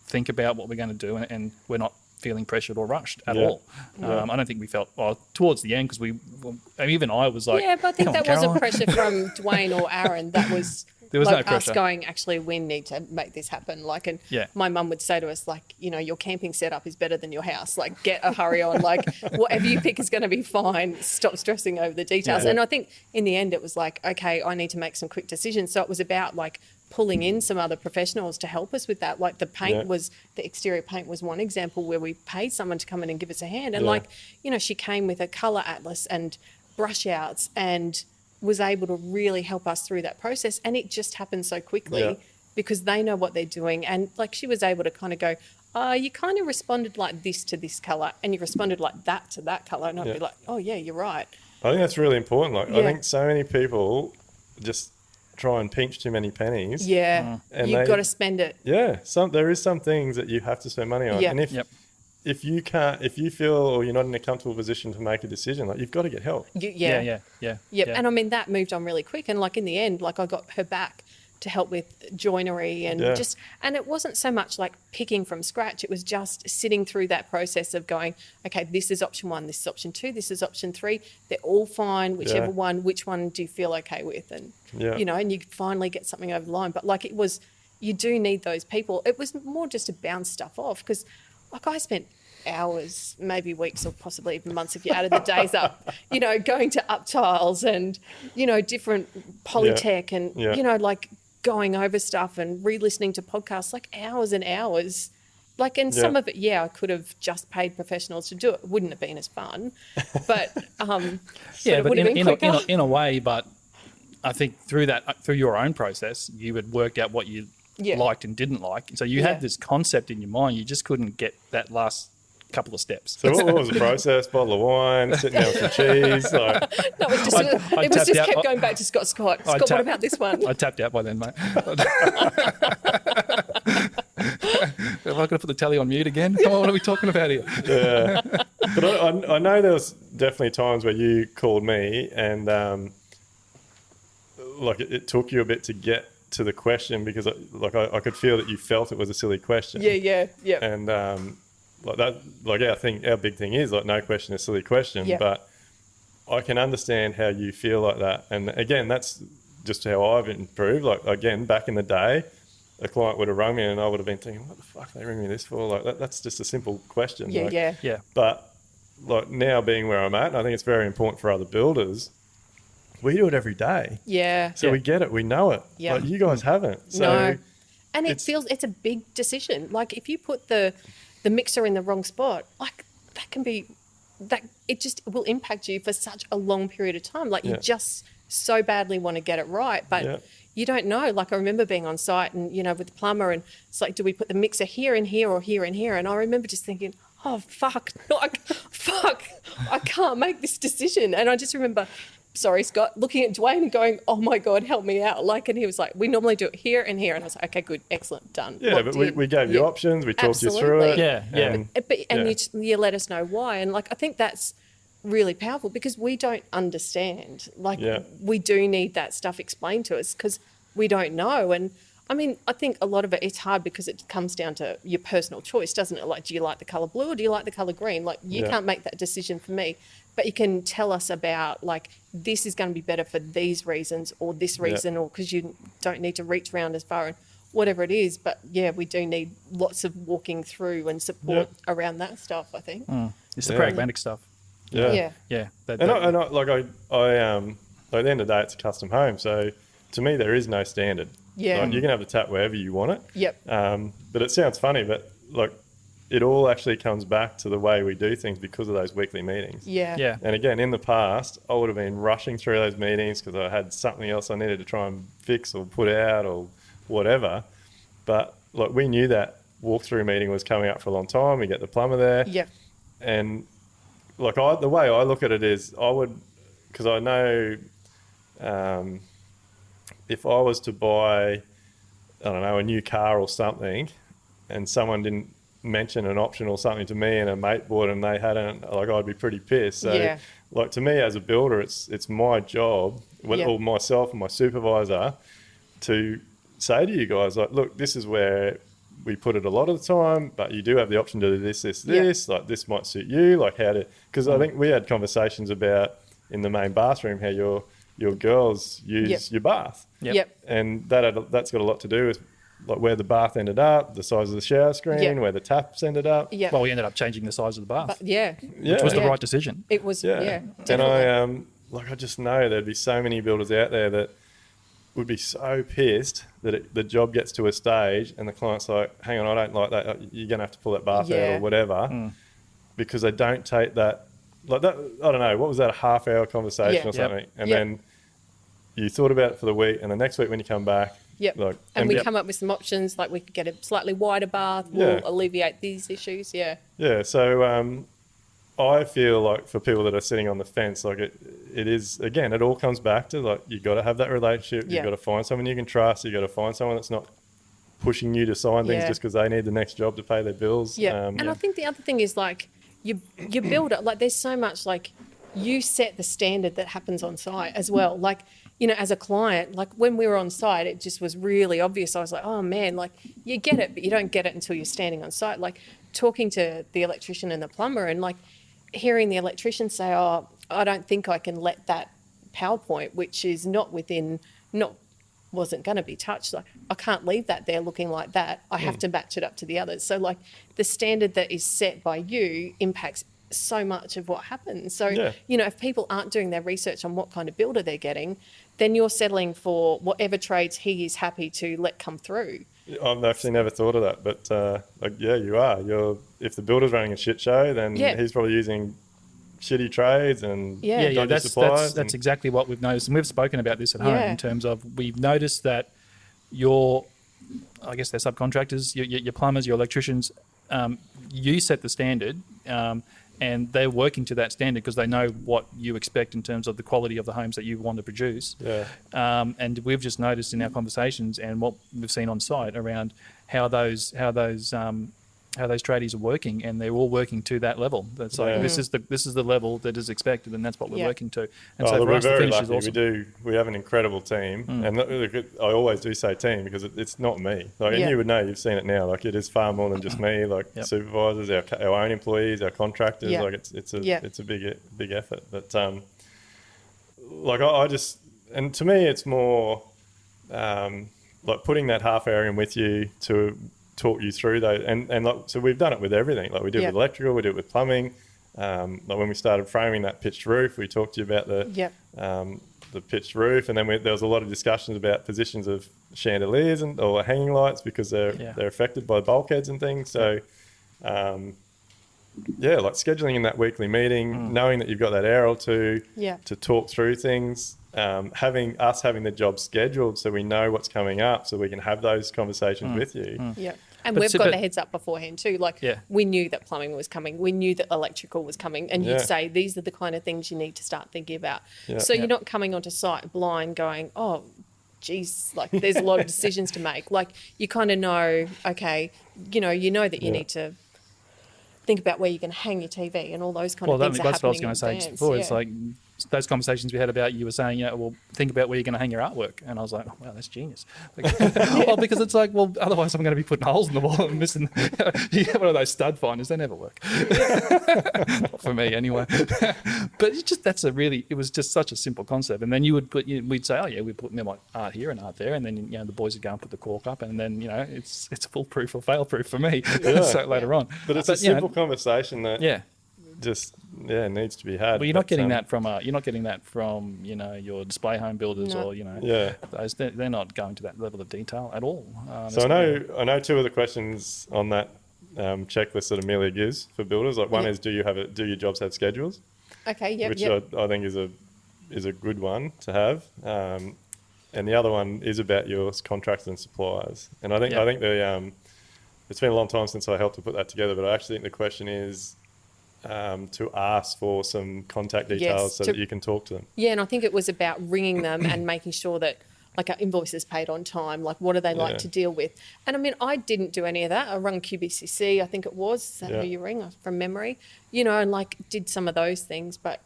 think about what we're going to do, and we're not feeling pressured or rushed at all. I don't think we felt towards the end, because even I was like, but I think that wasn't pressure from Duayne or Aaron. That was there was no us pressure. Going, actually, we need to make this happen. My mum would say to us, your camping setup is better than your house. Get a hurry on. Whatever you pick is going to be fine. Stop stressing over the details. And I think in the end it was okay, I need to make some quick decisions. So it was about pulling in some other professionals to help us with that. The exterior paint was one example where we paid someone to come in and give us a hand. And she came with a colour atlas and brush outs and was able to really help us through that process. And it just happened so quickly because they know what they're doing. And she was able to kind of go, you kind of responded like this to this colour, and you responded like that to that colour. And I'd be like, oh yeah, you're right. I think that's really important. I think so many people just try and pinch too many pennies. Yeah. And you've got to spend it. Yeah. There is some things that you have to spend money on. And if you feel or you're not in a comfortable position to make a decision, you've got to get help. Yeah. And I mean, that moved on really quick. And in the end, I got her back to help with joinery and and it wasn't so much picking from scratch. It was just sitting through that process of going, okay, this is option 1, this is option 2, this is option 3. They're all fine, whichever one, which one do you feel okay with? And, and you finally get something over the line. But it was, you do need those people. It was more just to bounce stuff off, because I spent hours, maybe weeks, or possibly even months if you added the days up, going to up tiles and, different polytech and, going over stuff and re-listening to podcasts, hours and hours Like, and Yeah. some of it, I could have just paid professionals to do it. Wouldn't have been as fun, but Yeah, it but would have been quicker. in a way, but I think through your own process, you would work out what you Yeah. liked and didn't like. So you Yeah. had this concept in your mind, you just couldn't get that last couple of steps. So what was the process? Bottle of wine, sitting down with some cheese. Like, No, it just, I it was tapped just out. kept going back to Scott. Scott, I what tapped- about this one? I tapped out by then, mate. Am I going to put the telly on mute again? What are we talking about here? yeah. But I know there was definitely times where you called me and like it took you a bit to get to the question because I could feel that you felt it was a silly question. Yeah. And like that, like I think our big thing is like no question is a silly question. Yeah. But I can understand how you feel like that. And again, that's just how I've improved. Like again, back in the day, a client would have rung me and I would have been thinking, what the fuck are they ringing me this for? Like that's just a simple question. Yeah, like, Yeah. But like now being where I'm at, and I think it's very important for other builders, we do it every day. Yeah. So we get it, we know it. Yeah. Like you guys haven't. So No. And it's a big decision. Like if you put the mixer in the wrong spot, like that can be it just will impact you for such a long period of time. Like you just so badly want to get it right, but you don't know. Like I remember being on site and with the plumber, and it's like, do we put the mixer here and here or here and here? And I remember just thinking, oh fuck, I can't make this decision. And I just remember, sorry, Scott, looking at Duayne and going, oh my God, help me out. Like, and he was like, we normally do it here and here. And I was like, okay, good, excellent, done. yeah, Locked but in. we gave you options, we talked you through it. Absolutely. Yeah. And You let us know why. And like, I think that's really powerful because we don't understand. Like we do need that stuff explained to us because we don't know. And I mean, I think a lot of it's hard because it comes down to your personal choice, doesn't it? Like, do you like the colour blue or do you like the colour green? Like you can't make that decision for me, but you can tell us about like, this is going to be better for these reasons or this reason, or because you don't need to reach around as far and whatever it is. But we do need lots of walking through and support around that stuff, I think. It's the pragmatic stuff. Yeah. Yeah. Like at the end of the day, it's a custom home. So to me, there is no standard. Yeah. Like, you can have the tap wherever you want it. Yep. But it sounds funny, but like it all actually comes back to the way we do things because of those weekly meetings. Yeah. Yeah. And again, in the past, I would have been rushing through those meetings because I had something else I needed to try and fix or put out or whatever. But like we knew that walkthrough meeting was coming up for a long time. We get the plumber there. Yeah. And like the way I look at it is I would, because I know if I was to buy, I don't know, a new car or something and someone didn't mention an option or something to me and a mate bought and they hadn't, like I'd be pretty pissed. So like to me as a builder, it's my job, or myself and my supervisor, to say to you guys like, look, this is where we put it a lot of the time, but you do have the option to do this, like this might suit you, like how to, because I think we had conversations about in the main bathroom how your girls use your bath. Yep. And that's got a lot to do with like where the bath ended up, the size of the shower screen, where the taps ended up. Yeah. Well, we ended up changing the size of the bath, But yeah. which was the right decision. It was, And definitely. I just know there'd be so many builders out there that would be so pissed that the job gets to a stage and the client's like, hang on, I don't like that. You're going to have to pull that bath out or whatever, because they don't take that, like that, I don't know, what was that, a half-hour conversation or something? And then you thought about it for the week, and the next week when you come back, like, and we come up with some options, like we could get a slightly wider bath, we'll alleviate these issues, Yeah, so I feel like for people that are sitting on the fence, like it is, again, it all comes back to like, you got to have that relationship, you've got to find someone you can trust, you got to find someone that's not pushing you to sign things just because they need the next job to pay their bills. And I think the other thing is like, you build it, like there's so much, like you set the standard that happens on site as well. Like, you know, as a client, like when we were on site, it just was really obvious. I was like, oh man, like you get it, but you don't get it until you're standing on site. Like talking to the electrician and the plumber and like hearing the electrician say, oh, I don't think I can let that PowerPoint, which is wasn't going to be touched. Like I can't leave that there looking like that. I have to match it up to the others. So like the standard that is set by you impacts so much of what happens. So, you know, if people aren't doing their research on what kind of builder they're getting, then you're settling for whatever trades he is happy to let come through. I've actually never thought of that, but yeah, you are. If the builder's running a shit show, then he's probably using shitty trades and dodgy suppliers. That's exactly what we've noticed, and we've spoken about this at home in terms of we've noticed that I guess they're subcontractors, your plumbers, your electricians, you set the standard, and they're working to that standard because they know what you expect in terms of the quality of the homes that you want to produce. Yeah. And we've just noticed in our conversations and what we've seen on site around how those tradies are working, and they're all working to that level. That's like this is the level that is expected, and that's what we're working to. And so for us, the finish is awesome. We have an incredible team, and look, I always do say team because it's not me. Like, and you would know, you've seen it now. Like, it is far more than just me. Like supervisors, our own employees, our contractors. Like it's a big effort. But like I just, and to me, it's more like putting that half hour in with you to talk you through those, and like, so we've done it with everything. Like, we did it with electrical, we did it with plumbing. Like, when we started framing that pitched roof, we talked to you about the pitched roof, and then there was a lot of discussions about positions of chandeliers or hanging lights because they're affected by bulkheads and things. So like scheduling in that weekly meeting, knowing that you've got that hour or two to talk through things, having the job scheduled so we know what's coming up, so we can have those conversations with you. And we've got the heads up beforehand too. Like, we knew that plumbing was coming. We knew that electrical was coming. And you'd say, these are the kind of things you need to start thinking about. So you're not coming onto site blind going, oh, geez, like, there's a lot of decisions to make. Like, you kind of know, okay, you know that you need to think about where you're going to hang your TV and all those kind of things. Well, that's what I was going to say just before. It's like those conversations we had about, you were saying, well, think about where you're going to hang your artwork. And I was like, oh, wow, that's genius. Well, because it's like, well, otherwise I'm going to be putting holes in the wall and missing. You get one of those stud finders, they never work. Not for me anyway. But it's just, it was just such a simple concept. And then we'd say, oh yeah, we put my art here and art there. And then, the boys would go and put the cork up. And then, it's foolproof or fail-proof for me. So later on. But it's a simple conversation that just needs to be had. Well, you're not getting that from your display home builders or those. They're not going to that level of detail at all. So I know two of the questions on that checklist that Amelia gives for builders. Like, one is, do your jobs have schedules? Okay, which I think is a good one to have. And the other one is about your contractors and suppliers. And I think it's been a long time since I helped to put that together, but I actually think the question is to ask for some contact details that you can talk to them. Yeah, and I think it was about ringing them and making sure that, like, our invoices paid on time, like, what do they like to deal with? And I mean, I didn't do any of that. I rung QBCC, I think it was. Is that who you ring? From memory. And like, did some of those things, but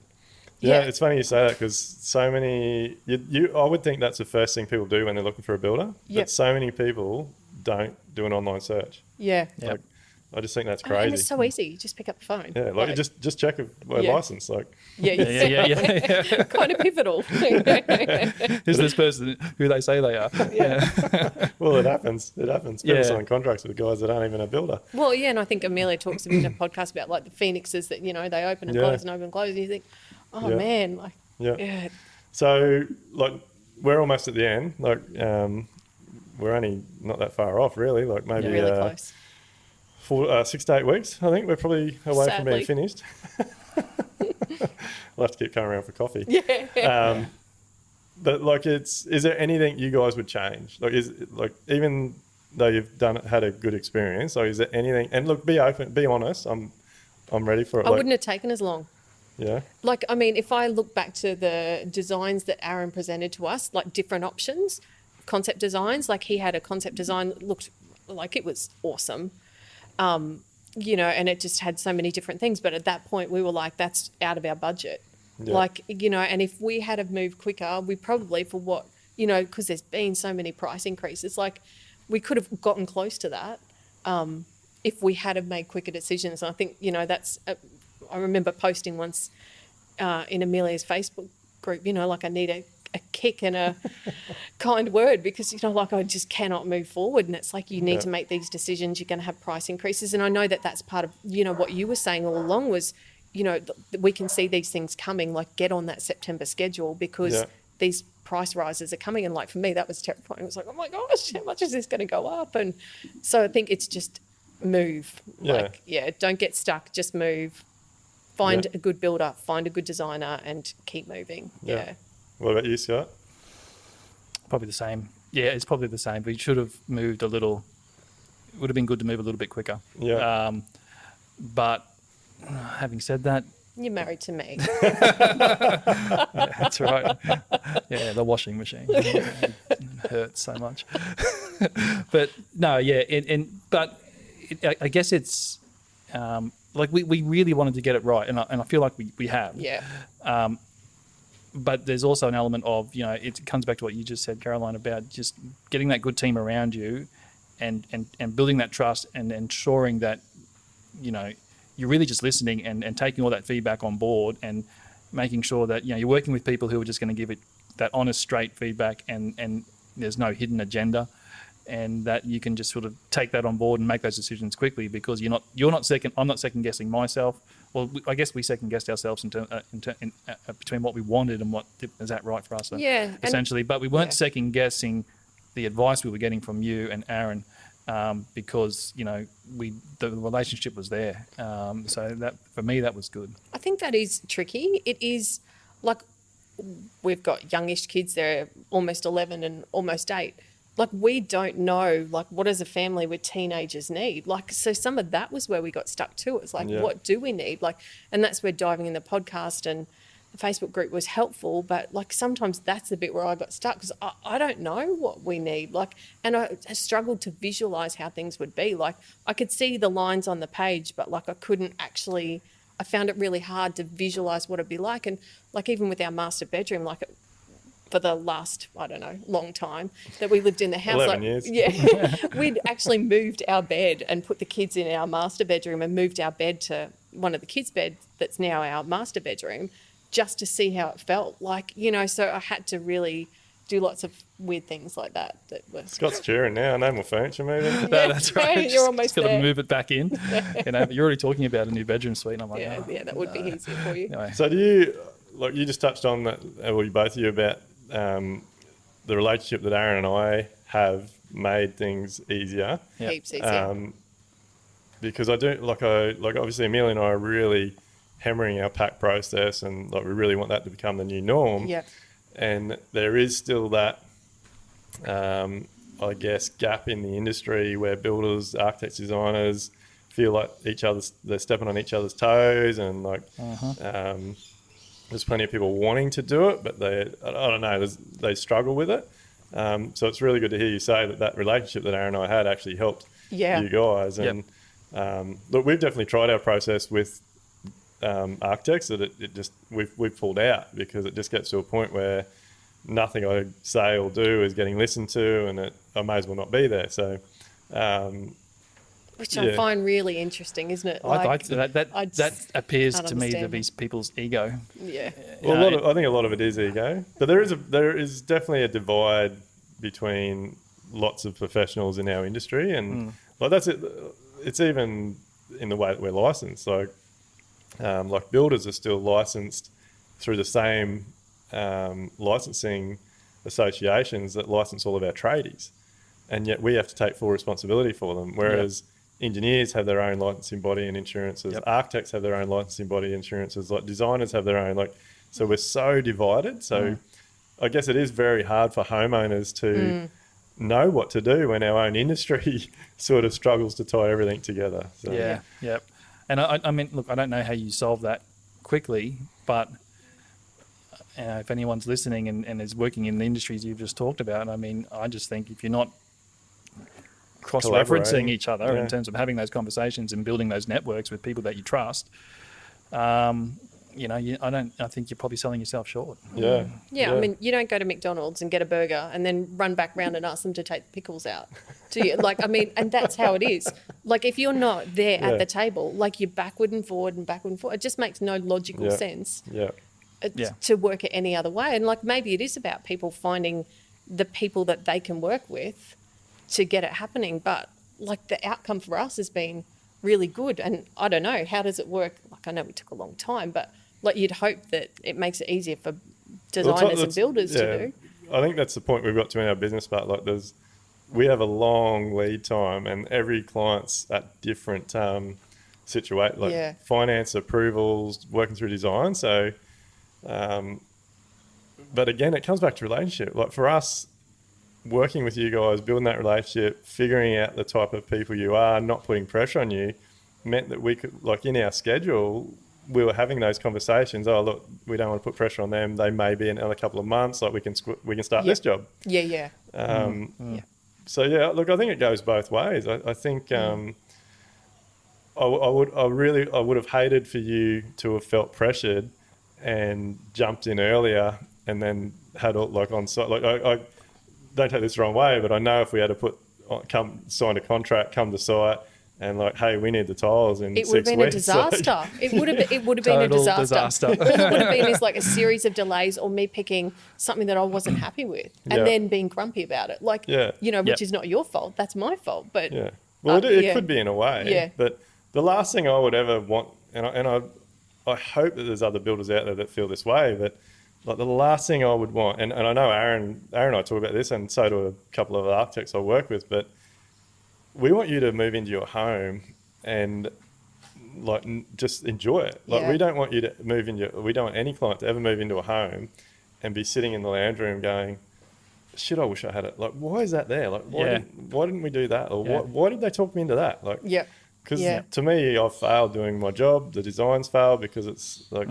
it's funny you say that, because so many, I would think that's the first thing people do when they're looking for a builder, but so many people don't do an online search. Like, I just think that's crazy. And it's so easy. You just pick up the phone. Yeah, like just check a license. Like, kind of pivotal. Who's this person who they say they are? Well, it happens. People sign contracts with guys that aren't even a builder. Well, and I think Amelia talks in a podcast about, like, the phoenixes that, they open and close and open and close. And you think, oh man, like, So, like, we're almost at the end. Like, we're only not that far off, really. Like, maybe really close. 6 to 8 weeks, I think we're probably away from being finished. We'll have to keep coming around for coffee. But like, is there anything you guys would change? Like, even though you've had a good experience, like, is there anything? And look, be open, be honest. I'm ready for it. I wouldn't have taken as long. Yeah. Like, I mean, if I look back to the designs that Aaron presented to us, like, different options, concept designs, like, he had a concept design that looked like it was awesome. And it just had so many different things. But at that point, we were like, that's out of our budget. Yeah. Like, and if we had have moved quicker, we probably, for what, because there's been so many price increases, like, we could have gotten close to that if we had have made quicker decisions. And I think, I remember posting once in Amelia's Facebook group, like, I need a kick and a kind word, because, like, I just cannot move forward. And it's like, you need to make these decisions. You're going to have price increases. And I know that that's part of, what you were saying all along was, we can see these things coming, like, get on that September schedule, because these price rises are coming. And like for me, that was terrifying. It was like, oh my gosh, how much is this going to go up? And so I think it's just move. Don't get stuck, just move. Find a good builder, find a good designer, and keep moving. Yeah. What about you, Scott? Probably the same. Yeah, it's probably the same. We should have moved a little. It would have been good to move a little bit quicker. Yeah. But having said that, you're married to me. that's right. Yeah, the washing machine hurts so much. But no, but I guess it's like we really wanted to get it right, and I feel like we have. Yeah. But there's also an element of, it comes back to what you just said, Caroline, about just getting that good team around you and building that trust and ensuring that, you're really just listening and taking all that feedback on board and making sure that, you're working with people who are just going to give it that honest, straight feedback and there's no hidden agenda, and that you can just sort of take that on board and make those decisions quickly, because I'm not second guessing myself. Well, I guess we second guessed ourselves in between what we wanted and what is that right for us. Essentially, but we weren't second guessing the advice we were getting from you and Aaron, because the relationship was there. So that for me, that was good. I think that is tricky. It is like we've got youngish kids. They're almost 11 and almost 8. Like, we don't know, like, what does a family with teenagers need? Like, so some of that was where we got stuck too. It's like, what do we need? Like, and that's where diving in the podcast and the Facebook group was helpful. But, like, sometimes that's the bit where I got stuck, because I don't know what we need. Like, and I struggled to visualise how things would be. Like, I could see the lines on the page, but, like, I couldn't actually... I found it really hard to visualise what it'd be like. And, like, even with our master bedroom, like... for the last, long time that we lived in the house. 11 years. Yeah. We'd actually moved our bed and put the kids in our master bedroom and moved our bed to one of the kids' beds that's now our master bedroom, just to see how it felt. Like, so I had to really do lots of weird things like that. Scott's cheering now. No more furniture moving. No, that's right. You're almost got there. to move it back in. But you're already talking about a new bedroom suite. And I'm like, that would be easier for you. Anyway. So do you, like you just touched on that, well, you both of you, about the relationship that Aaron and I have made things easier. Heaps easier. Because I do, like obviously Amelia and I are really hammering our PAC process, and like we really want that to become the new norm. Yep. And there is still that, I guess, gap in the industry where builders, architects, designers feel like they're stepping on each other's toes, and like, there's plenty of people wanting to do it, but I don't know, they struggle with it. So it's really good to hear you say that relationship that Aaron and I had actually helped you guys. And look, we've definitely tried our process with architects that it just we've pulled out, because it just gets to a point where nothing I say or do is getting listened to, and I may as well not be there. So. Which I find really interesting, isn't it? Like, that appears to me to be people's ego. Yeah. Well, I think a lot of it is ego, but there is definitely a divide between lots of professionals in our industry, and like that's it. It's even in the way that we're licensed. Like builders are still licensed through the same licensing associations that license all of our tradies, and yet we have to take full responsibility for them. Whereas engineers have their own licensing body and insurances. Architects have their own licensing body and insurances. Like designers have their own. So we're so divided. So I guess it is very hard for homeowners to know what to do when our own industry sort of struggles to tie everything together. So. Yeah. And I mean, look, I don't know how you solve that quickly, but if anyone's listening and is working in the industries you've just talked about, I mean, I just think if you're not cross-referencing each other in terms of having those conversations and building those networks with people that you trust, I think you're probably selling yourself short. Yeah. I mean, you don't go to McDonald's and get a burger and then run back round and ask them to take the pickles out, do you? Like, I mean, and that's how it is. Like, if you're not there at the table, like, you're backward and forward. It just makes no logical sense to work it any other way. And, like, maybe it is about people finding the people that they can work with to get it happening, but like the outcome for us has been really good. And I don't know, how does it work? Like, I know we took a long time, but like, you'd hope that it makes it easier for designers and builders to do. I think that's the point we've got to in our business, but like we have a long lead time, and every client's at different situation, like finance approvals, working through design. So, but again, it comes back to relationship. Like for us, working with you guys, building that relationship, figuring out the type of people you are, not putting pressure on you, meant that we could, like in our schedule, we were having those conversations. Oh, look, we don't want to put pressure on them. They may be in another couple of months. Like we can start this job. Yeah. So yeah, look, I think it goes both ways. I think I would have hated for you to have felt pressured and jumped in earlier and then had all like on site. Like I don't take this the wrong way, but I know if we had to sign a contract, come to site, and like, hey, we need the tiles in 6 weeks. It would have been a disaster. It would have been a disaster. All it would have been is like a series of delays, or me picking something that I wasn't happy with, and then being grumpy about it. Like, which is not your fault. That's my fault. But well, it could be in a way. Yeah. But the last thing I would ever want, and I hope that there's other builders out there that feel this way, but like the last thing I would want, and I know Aaron and I talk about this, and so do a couple of architects I work with, but we want you to move into your home and like just enjoy it. Like we don't want you to we don't want any client to ever move into a home and be sitting in the lounge room going, shit, I wish I had it. Like, why is that there? Like, why didn't we do that? Or why did they talk me into that? Like, because to me, I've failed doing my job. The design's failed because it's like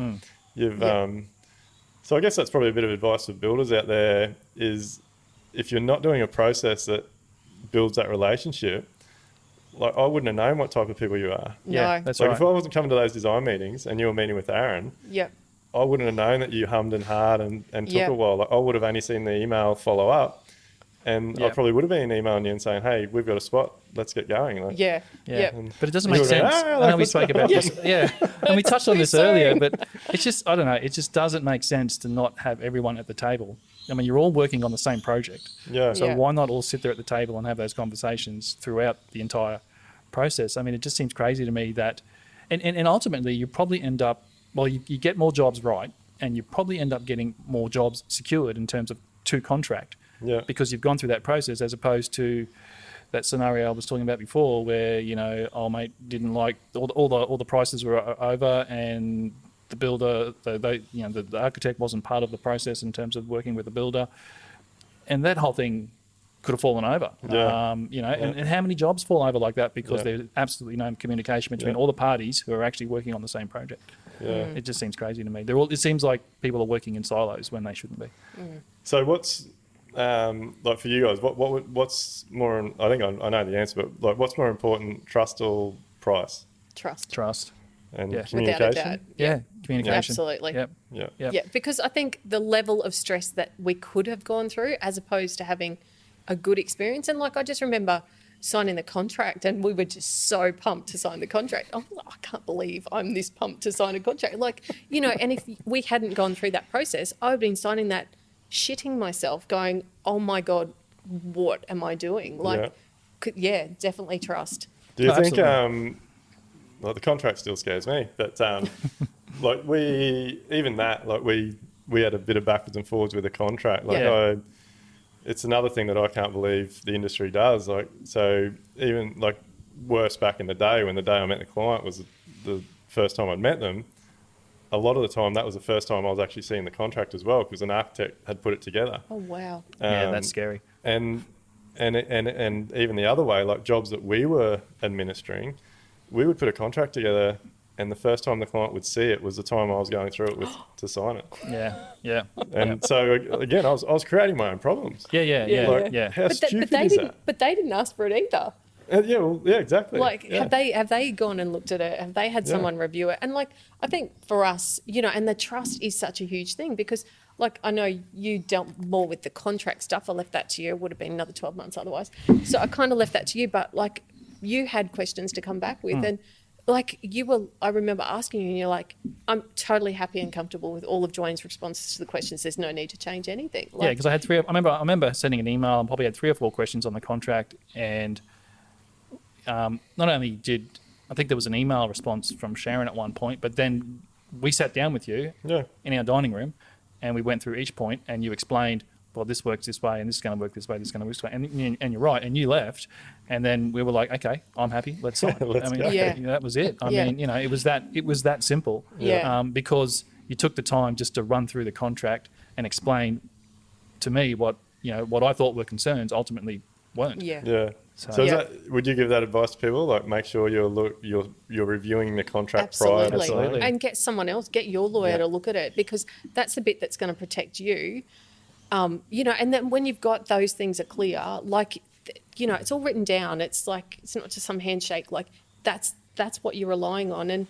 so I guess that's probably a bit of advice for builders out there is if you're not doing a process that builds that relationship, like I wouldn't have known what type of people you are. No. That's like right. if I wasn't coming to those design meetings and you were meeting with Aaron, I wouldn't have known that you hummed and hard and took a while. Like I would have only seen the email follow up, and I probably would have been emailing you and saying, "Hey, we've got a spot. Let's get going." Like, But it doesn't make sense. I know we spoke about this. And we touched on this earlier, but it's just, I don't know, it just doesn't make sense to not have everyone at the table. I mean, you're all working on the same project. So why not all sit there at the table and have those conversations throughout the entire process? I mean, it just seems crazy to me that, and ultimately you probably end up, well, you get more jobs right, and you probably end up getting more jobs secured in terms of to contract. Because you've gone through that process, as opposed to that scenario I was talking about before, where oh mate didn't like all the prices were over, and the builder, the architect wasn't part of the process in terms of working with the builder, and that whole thing could have fallen over. And how many jobs fall over like that because there's absolutely no communication between all the parties who are actually working on the same project. It just seems crazy to me. It seems like people are working in silos when they shouldn't be. So what's like for you guys, what's more? I think I know the answer, but like, what's more important, trust or price? Trust. And communication. Without a doubt. Communication. Absolutely. Because I think the level of stress that we could have gone through, as opposed to having a good experience, and like I just remember signing the contract, and we were just so pumped to sign the contract. I can't believe I'm this pumped to sign a contract. Like, and if we hadn't gone through that process, I would have been signing that, shitting myself, going, oh my God, what am I doing? Like, definitely trust. Do you think, well, the contract still scares me, but like we had a bit of backwards and forwards with the contract. Like it's another thing that I can't believe the industry does. Like, so even like worse back in the day, when the day I met the client was the first time I'd met them, a lot of the time that was the first time I was actually seeing the contract as well, because an architect had put it together. Oh, wow. That's scary. And even the other way, like jobs that we were administering, we would put a contract together, and the first time the client would see it was the time I was going through it to sign it. And so again, I was creating my own problems. How stupid is that? But they didn't ask for it either. Exactly. Like, have they gone and looked at it? Have they had someone review it? And like, I think for us, and the trust is such a huge thing, because like, I know you dealt more with the contract stuff. I left that to you. It would have been another 12 months otherwise. So I kind of left that to you, but like, you had questions to come back with, and like I remember asking you, and you're like, I'm totally happy and comfortable with all of Duayne's responses to the questions. There's no need to change anything. Like, because I had three. I remember sending an email and probably had 3 or 4 questions on the contract, and not only did I think there was an email response from Sharon at one point, but then we sat down with you in our dining room, and we went through each point, and you explained well, this works this way, and this is going to work this way, this is going to work this way, and you're right, and you left, and then we were like, okay, I'm happy, let's sign. Let's go. Yeah. That was it. I Yeah. mean, it was that simple. Yeah. Because you took the time just to run through the contract and explain to me what I thought were concerns ultimately weren't. Yeah. Yeah. So Yeah. would you give that advice to people? Like, make sure you're reviewing the contract prior to Absolutely. signing? And get someone else, get your lawyer Yeah. to look at it, because that's the bit that's going to protect you. And then when you've got those things are clear, like, it's all written down. It's like, it's not just some handshake. Like, that's what you're relying on. And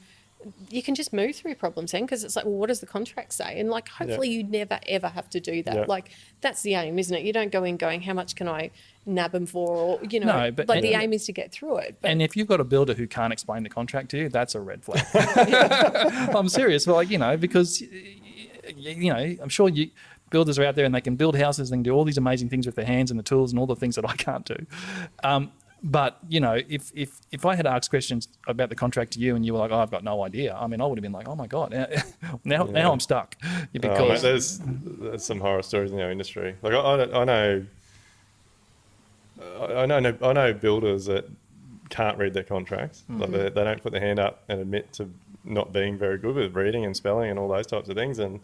you can just move through problems then, because it's like, well, what does the contract say? And like, hopefully you never, ever have to do that. Yeah. Like, that's the aim, isn't it? You don't go in going, how much can I nab them for? Or, No, but- like the aim is to get through it. But And if you've got a builder who can't explain the contract to you, that's a red flag. I'm serious, but because I'm sure builders are out there and they can build houses and do all these amazing things with their hands and the tools and all the things that I can't do. But if I had asked questions about the contract to you and you were like, oh, I've got no idea, I mean, I would have been like, oh my god, now I'm stuck. Because there's some horror stories in our industry. Like I know builders that can't read their contracts. Mm-hmm. Like they don't put their hand up and admit to not being very good with reading and spelling and all those types of things. And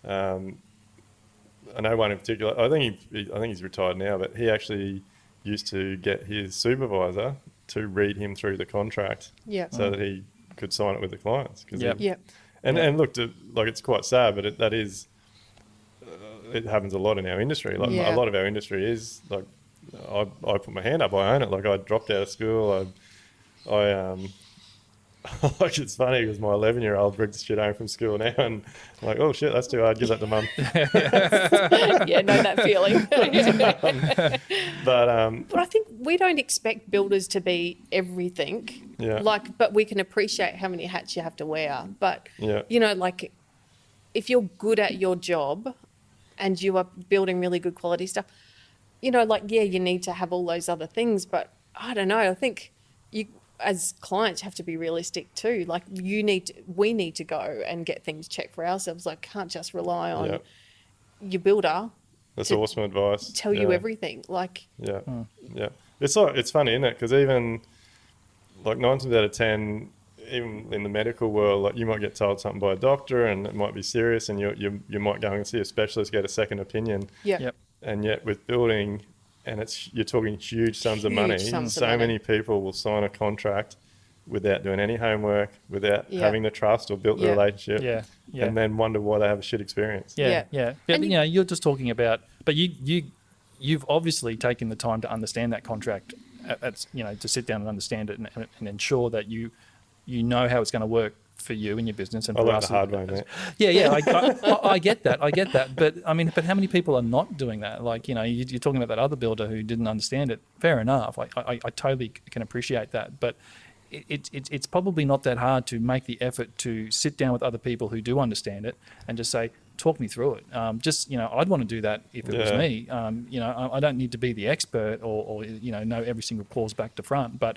I know one in particular. I think he's retired now, but he actually used to get his supervisor to read him through the contract, Yeah. so that he could sign it with the clients. yeah. And look, like, it's quite sad, but that is, it happens a lot in our industry. Like, Yeah. a lot of our industry is like, I put my hand up, I own it. Like, I dropped out of school. I like, it's funny because my 11-year-old brings shit home from school now, and I'm like, oh shit, that's too hard. Give that to mum. Yeah, know that feeling. But But I think we don't expect builders to be everything. Yeah. But we can appreciate how many hats you have to wear. But, Yeah. like, if you're good at your job and you are building really good quality stuff, you need to have all those other things. But I don't know. I think you, as clients, have to be realistic too. Like, we need to go and get things checked for ourselves. Like, can't just rely on Yeah. your builder that's to awesome advice. tell you everything. Like, Yeah, yeah. It's funny, isn't it? Because even like 9 times out of 10, even in the medical world, like, you might get told something by a doctor and it might be serious, and you might go and see a specialist, get a second opinion. yeah. Yep. And yet with building, and you're talking huge sums of Huge money. sums of So money. many people will sign a contract without doing any homework, without Yeah. having the trust or built the Yeah. relationship, Yeah. and then wonder why they have a shit experience. Yeah. But, And you're just talking about, but you've obviously taken the time to understand that contract, to sit down and understand it and ensure that you know how it's going to work for you and your business and I for learned us. the hard way, mate. Yeah. I get that. But I mean, how many people are not doing that? Like, you're talking about that other builder who didn't understand it. Fair enough. I totally can appreciate that. But it's probably not that hard to make the effort to sit down with other people who do understand it and just say, talk me through it. I'd want to do that if it was Yeah. me. I don't need to be the expert or know every single clause back to front, but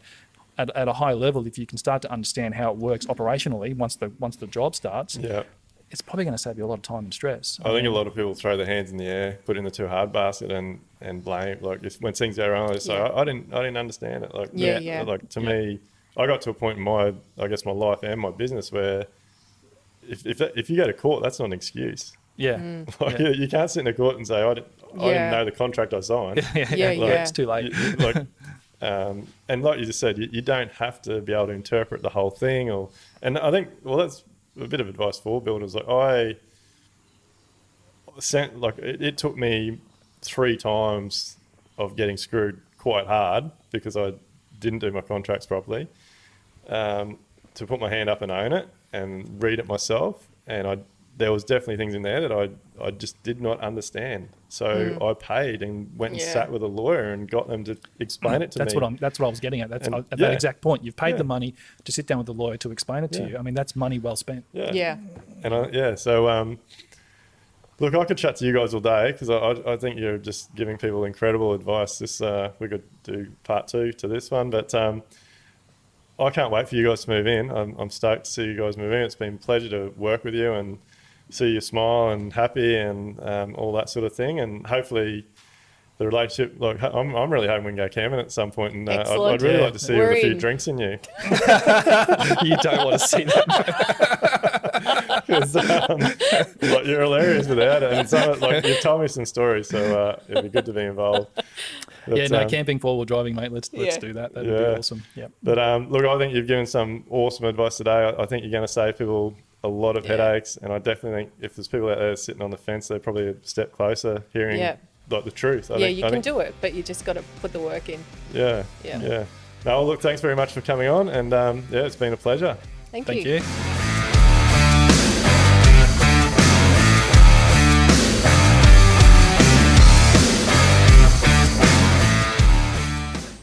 at a high level, if you can start to understand how it works operationally once the job starts, Yeah. it's probably going to save you a lot of time and stress. I think a lot of people throw their hands in the air, put it in the too hard basket, and blame. Like, when things go wrong, they say, Yeah. I didn't understand it. Like, Yeah. Like, to me, I got to a point in my life and my business where if you go to court, that's not an excuse. Yeah. Like, you can't sit in a court and say, I didn't know the contract I signed. Yeah. It's too late. And like you just said, you don't have to be able to interpret the whole thing. And I think, that's a bit of advice for builders. Like, it took me 3 times of getting screwed quite hard because I didn't do my contracts properly, to put my hand up and own it and read it myself. And there was definitely things in there that I just did not understand. So I paid and went and sat with a lawyer and got them to explain it to me. That's what I was getting at. At Yeah. that exact point. You've paid Yeah. the money to sit down with the lawyer to explain it to Yeah. you. I mean, that's money well spent. Yeah. And so look, I could chat to you guys all day because I think you're just giving people incredible advice. We could do part 2 to this one, but I can't wait for you guys to move in. I'm stoked to see you guys move in. It's been a pleasure to work with you, and see you smile and happy and all that sort of thing. And hopefully the relationship, like I'm really hoping we can go camping at some point, and I'd really like to see you with a few drinks in you. You don't want to see that. Because like, you're hilarious without it, and like you've told me some stories, so it'd be good to be involved. But, Yeah, no, camping, four-wheel driving, mate. Let's do that. That'd be awesome. Yeah. But look, I think you've given some awesome advice today. I think you're going to save people a lot of headaches, and I definitely think if there's people out there sitting on the fence, they're probably a step closer hearing like the truth. I think, you can do it, but you just got to put the work in. Yeah. No, well, look, thanks very much for coming on, and it's been a pleasure. Thank Thank you. you.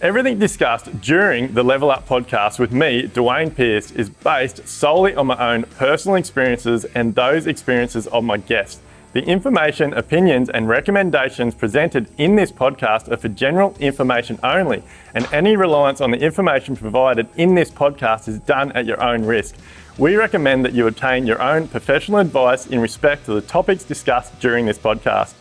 Everything discussed during the Level Up podcast with me, Duayne Pearce, is based solely on my own personal experiences and those experiences of my guests. The information, opinions, and recommendations presented in this podcast are for general information only, and any reliance on the information provided in this podcast is done at your own risk. We recommend that you obtain your own professional advice in respect to the topics discussed during this podcast.